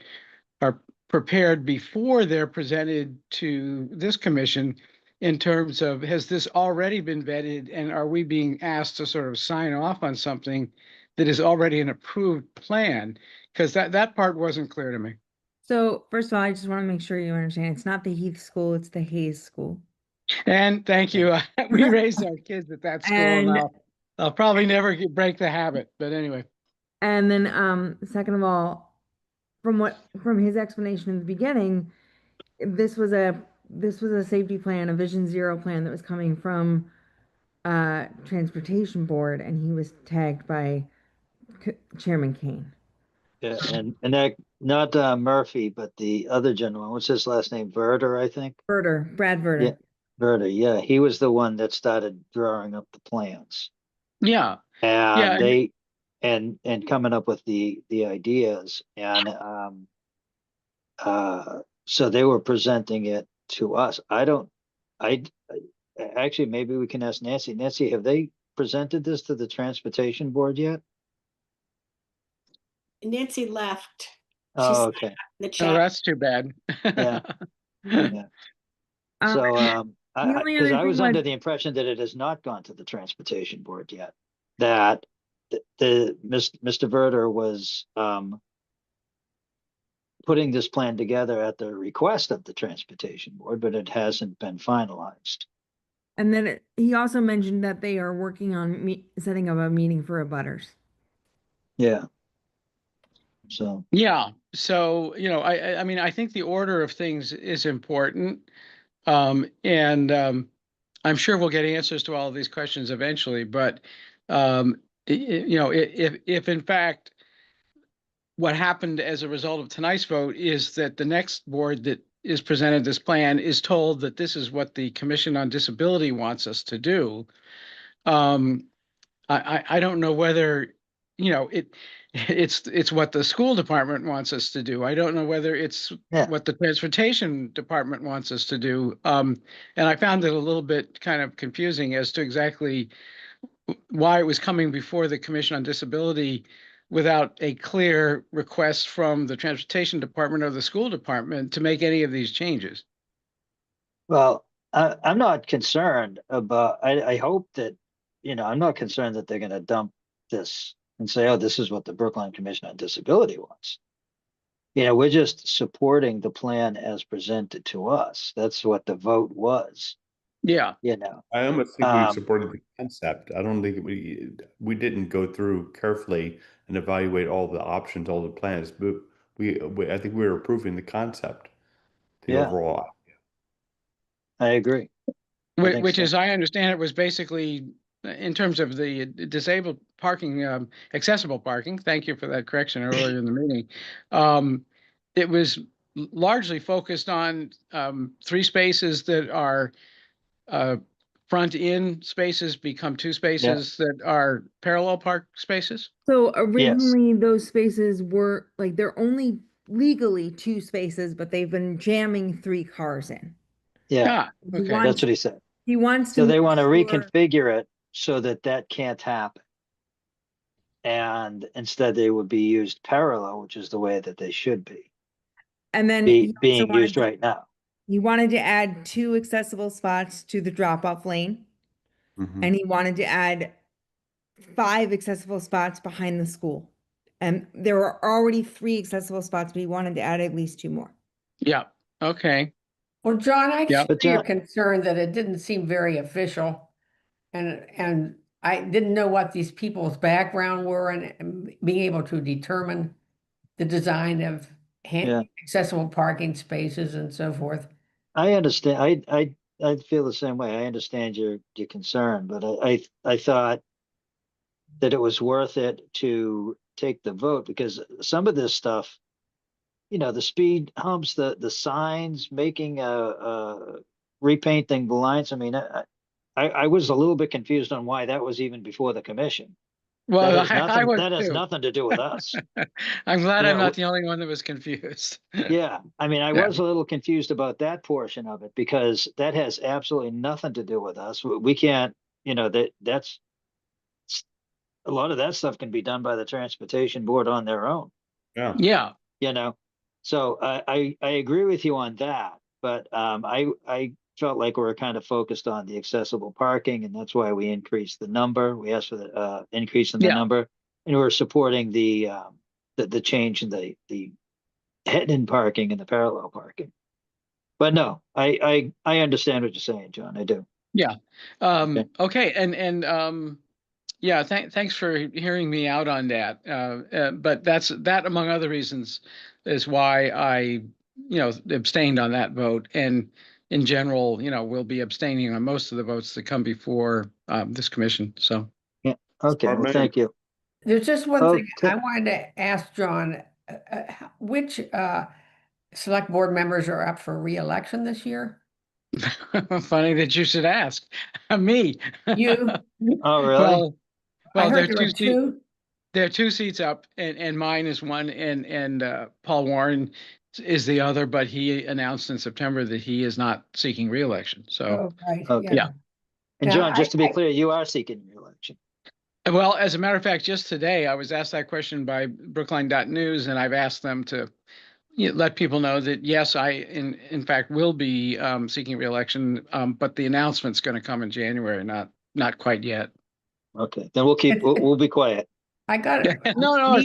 prepared before they're presented to this commission, in terms of, has this already been vetted, and are we being asked to sort of sign off on something that is already an approved plan? Because that part wasn't clear to me. So first of all, I just want to make sure you understand, it's not the Heath School, it's the Hayes School. And thank you. We raised our kids at that school, and And I'll probably never break the habit, but anyway. And then, second of all, from his explanation in the beginning, this was a safety plan, a Vision Zero plan that was coming from Transportation Board, and he was tagged by Chairman Kane. Yeah, and that, not Murphy, but the other gentleman, what's his last name? Verder, I think. Brad Verder. Yeah, Verder, yeah, he was the one that started drawing up the plans. Yeah. And they, and coming up with the ideas, and so they were presenting it to us. Actually, maybe we can ask Nancy. Nancy, have they presented this to the Transportation Board yet? Nancy left. Oh, okay. In the Oh, chat. that's too bad. Yeah. Yeah. So, because I was under the impression that it has not gone to the Transportation Board yet. That Mr. Verder was putting this plan together at the request of the Transportation Board, but it hasn't been finalized. And then he also mentioned that they are working on setting up a meeting for abutters. Yeah. So. Yeah. So, I mean, I think the order of things is important. And I'm sure we'll get answers to all of these questions eventually, but if in fact what happened as a result of tonight's vote is that the next board that is presented this plan is told that this is what the Commission on Disability wants us to do, I don't know whether, it's what the school department wants us to do. I don't know whether it's what the transportation department wants us to do. And I found it a little bit kind of confusing as to exactly why it was coming before the Commission on Disability without a clear request from the transportation department or the school department to make any of these changes. Well, I'm not concerned about, I hope that, I'm not concerned that they're going to dump this and say, oh, this is what the Brookline Commission on Disability wants. We're just supporting the plan as presented to us. That's what the vote was. Yeah. I almost think we supported the concept. I don't think we didn't go through carefully and evaluate all the options, all the plans, but I think we were approving the concept, the overall. I agree. Which, as I understand it, was basically in terms of the disabled parking, accessible parking. Thank you for that correction earlier in the meeting. It was largely focused on 3 spaces that are front-in spaces become 2 spaces that are parallel park spaces. So originally those spaces were like, they're only legally 2 spaces, but they've been jamming 3 cars in. Yeah, okay. That's what he said. He wants to. So they want to reconfigure it so that can't happen. And instead they would be used parallel, which is the way that they should be. And then being used right now. He wanted to add 2 accessible spots to the drop-off lane. And he wanted to add 5 accessible spots behind the school. And there were already 3 accessible spots, but he wanted to add at least 2 more. Yeah. Okay. Well, John, I Yeah. see your concern that it didn't seem very official. And I didn't know what these people's background were and being able to determine the design of accessible parking spaces and so forth. I understand. I feel the same way. I understand your concern, but I thought that it was worth it to take the vote, because some of this stuff, the speed humps, the signs, making repainting the lines. I mean, I was a little bit confused on why that was even before the commission. Well, That has I nothing, was that has too. nothing to do with us. I'm glad You I'm know, not the only one that was confused. Yeah, I mean, I Yeah. was a little confused about that portion of it because that has absolutely nothing to do with us. We can't, that's a lot of that stuff can be done by the transportation board on their own, Yeah. Yeah. you know? So I agree with you on that, but I felt like we were kind of focused on the accessible parking, and that's why we increased the number. We asked for the increase in the Yeah. number, and we're supporting the change in the head-in parking and the parallel parking. But no, I understand what you're saying, John. I do. Yeah. Okay. Okay. And yeah, thanks for hearing me out on that. But that among other reasons is why I, abstained on that vote. And in general, we'll be abstaining on most of the votes that come before this commission. So Yeah. Okay. Smart Well, man. thank you. There's just one thing Okay. I wanted to ask John, which select board members are up for reelection this year? funny that you should ask. Me. You? Oh, really? Well, I there are heard there were two. There are two seats up, and mine is one, and Paul Warren is the other. But he announced in September that he is not seeking reelection. So, Oh, right, Okay. yeah. And Yeah, John, just to be clear, you are seeking re-election. Well, as a matter of fact, just today I was asked that question by Brookline.news, and I've asked them to let people know that yes, I in fact will be seeking reelection, but the announcement's going to come in January, not quite yet. Okay. Then we'll be quiet. I got it. No,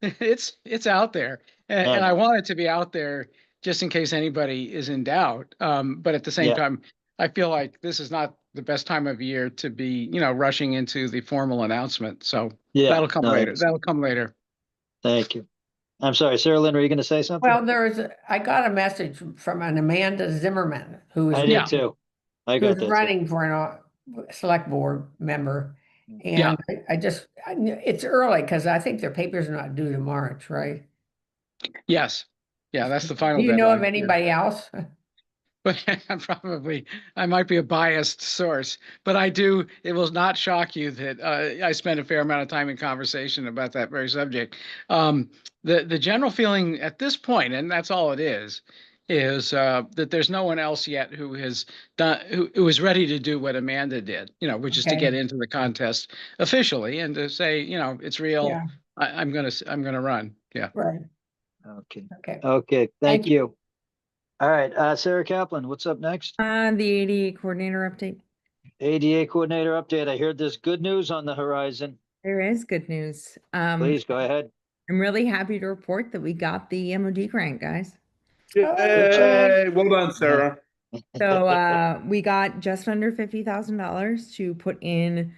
it's out there, and I No. want it to be out there just in case anybody is in doubt. But at the same Yeah. time, I feel like this is not the best time of year to be, rushing into the formal announcement. So Yeah. that'll come No, I later. understand. That'll come later. Thank you. I'm sorry, Sarah Lynn, were you going to say something? Well, I got a message from an Amanda Zimmerman who is I did too. I got who's that too. running for a select board member. Yeah. And it's early because I think their papers are not due to March, right? Yes. Yeah, that's the final Do you know of deadline. anybody else? But I might be a biased source, but it will not shock you that I spent a fair amount of time in conversation about that very subject. The general feeling at this point, and that's all it is that there's no one else yet who has who is ready to do what Amanda did, which is to get into the contest officially and to say, it's real. Yeah. I'm gonna run. Yeah. Right. Okay. Okay. Okay. Thank you. All right. Sarah Kaplan, what's up next? The ADA coordinator update. ADA coordinator update. I heard there's good news on the horizon. There is good news. Please go ahead. I'm really happy to report that we got the MOD grant, guys. Yay! Well done, Sarah. So we got just under $50,000 to put in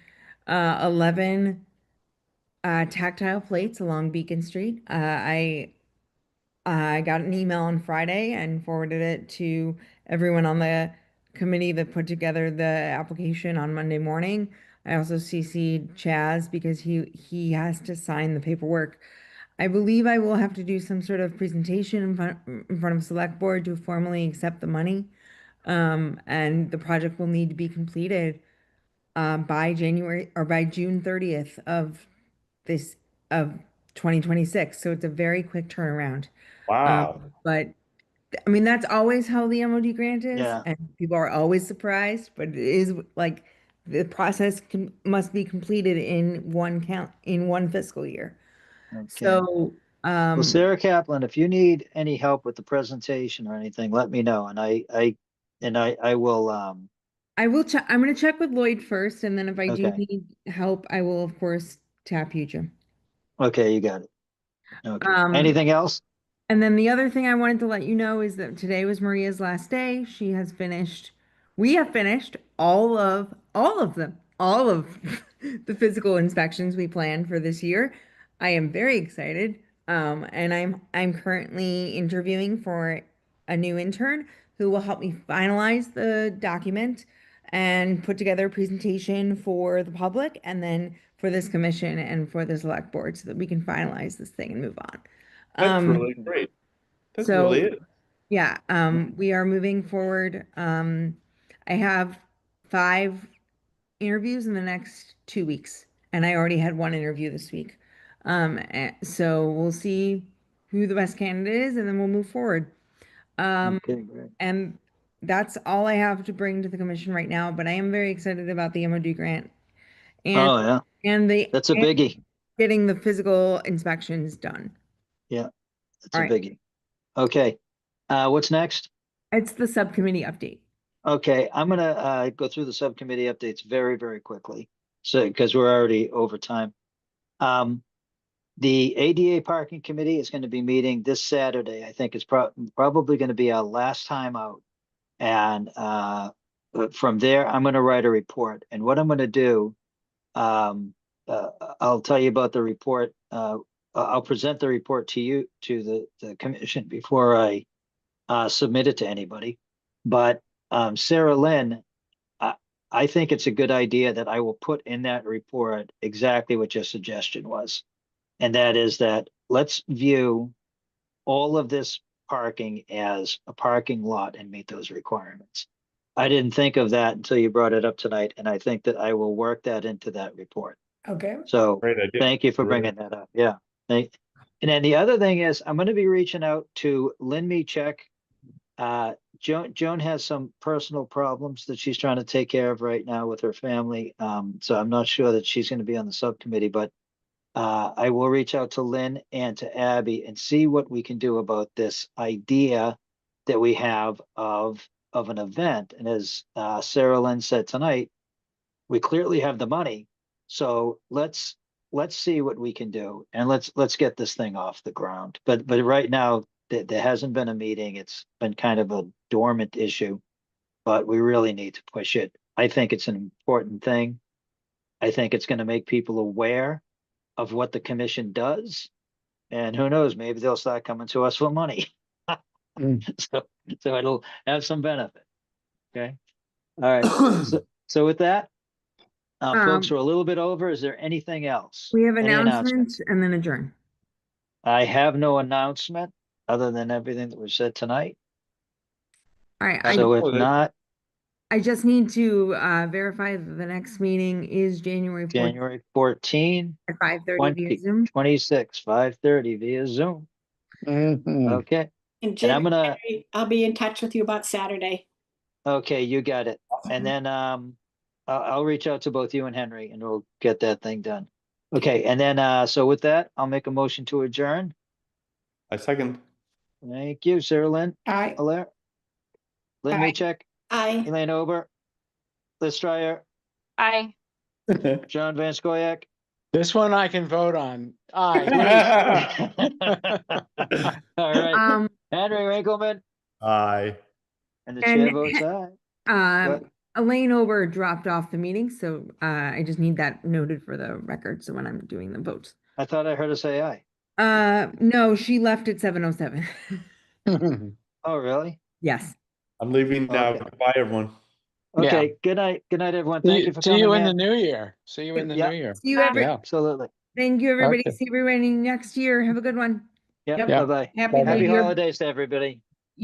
11 tactile plates along Beacon Street. I got an email on Friday and forwarded it to everyone on the committee that put together the application on Monday morning. I also CC'd Chaz because he has to sign the paperwork. I believe I will have to do some sort of presentation in front of select board to formally accept the money. And the project will need to be completed by June 30th of 2026. So it's a very quick turnaround. Wow. But I mean, that's always how the MOD grant is, Yeah. and people are always surprised, but it is like the process must be completed in one fiscal year. Okay. So, Well, Sarah Kaplan, if you need any help with the presentation or anything, let me know, and I will. I will check. I'm going to check with Lloyd first, and then if I do Okay. need help, I will of course tap you, Jim. Okay, you got it. Okay. Anything else? And then the other thing I wanted to let you know is that today was Maria's last day. We have finished all of the physical inspections we planned for this year. I am very excited. And I'm currently interviewing for a new intern who will help me finalize the document and put together a presentation for the public and then for this commission and for the select board so that we can finalize this thing and move on. That's really great. That's So, really it. yeah, we are moving forward. I have 5 interviews in the next 2 weeks, and I already had one interview this week. So we'll see who the best candidate is, and then we'll move forward. Okay, great. And that's all I have to bring to the commission right now, but I am very excited about the MOD grant. And, Oh, yeah, and that's a biggie. getting the physical inspections done. Yeah, that's All a right. biggie. Okay, what's next? It's the subcommittee update. Okay, I'm gonna go through the subcommittee updates very, very quickly. So, because we're already over time. The ADA Parking Committee is going to be meeting this Saturday. I think it's probably going to be our last time out. And from there, I'm going to write a report. And what I'm going to do, I'll tell you about the report. I'll present the report to you, to the commission, before I submit it to anybody. But Sarah Lynn, I think it's a good idea that I will put in that report exactly what your suggestion was. And that is that let's view all of this parking as a parking lot and meet those requirements. I didn't think of that until you brought it up tonight, and I think that I will work that into that report. Okay. So Great idea. thank you for Really. bringing that up. Yeah. And then the other thing is I'm going to be reaching out to Lynn Meachek. Joan has some personal problems that she's trying to take care of right now with her family. So I'm not sure that she's going to be on the subcommittee, but I will reach out to Lynn and to Abby and see what we can do about this idea that we have of an event. And as Sarah Lynn said tonight, we clearly have the money. So let's see what we can do, and let's get this thing off the ground. But right now there hasn't been a meeting. It's been kind of a dormant issue, but we really need to push it. I think it's an important thing. I think it's going to make people aware of what the commission does. And who knows, maybe they'll start coming to us for money. So it'll have some benefit. Okay. All right. So with that, folks, we're a little bit over. Is there anything else? We have Any announcements and then adjourn. I have no announcement other than everything that was said tonight. All right. So if not, I just need to verify that the next meeting is January 14th January 14, at 5:30 via Zoom. 26, 5:30 via Zoom. Okay. And Jim, I'm gonna, I'll be in touch with you about Saturday. okay, you got it. And then I'll reach out to both you and Henry and we'll get that thing done. Okay, and then so with that, I'll make a motion to adjourn. I second. Thank you, Sarah Lynn. Aye. Hilaire. Lynn Aye. Meachek, Aye. Elaine Ober, Liz Stryer, Aye. John Van Scoyac. This one I can vote on. Aye. All right, Henry Winkleman, Aye. and the chair And votes aye. What? Elaine Ober dropped off the meeting, so I just need that noted for the record. So when I'm doing the votes. I thought I heard her say aye. No, she left at 7:07. Oh, really? Yes. I'm leaving now. Okay. Goodbye, everyone. Okay, good night, everyone. Thank you for See coming you in the in. new year. See you in the Yeah. new year. See you every. Yeah. Absolutely. Thank you, everybody. Okay. See everybody next year. Have a good one. Yeah, Yep. bye-bye. Happy New Happy Year. holidays to everybody.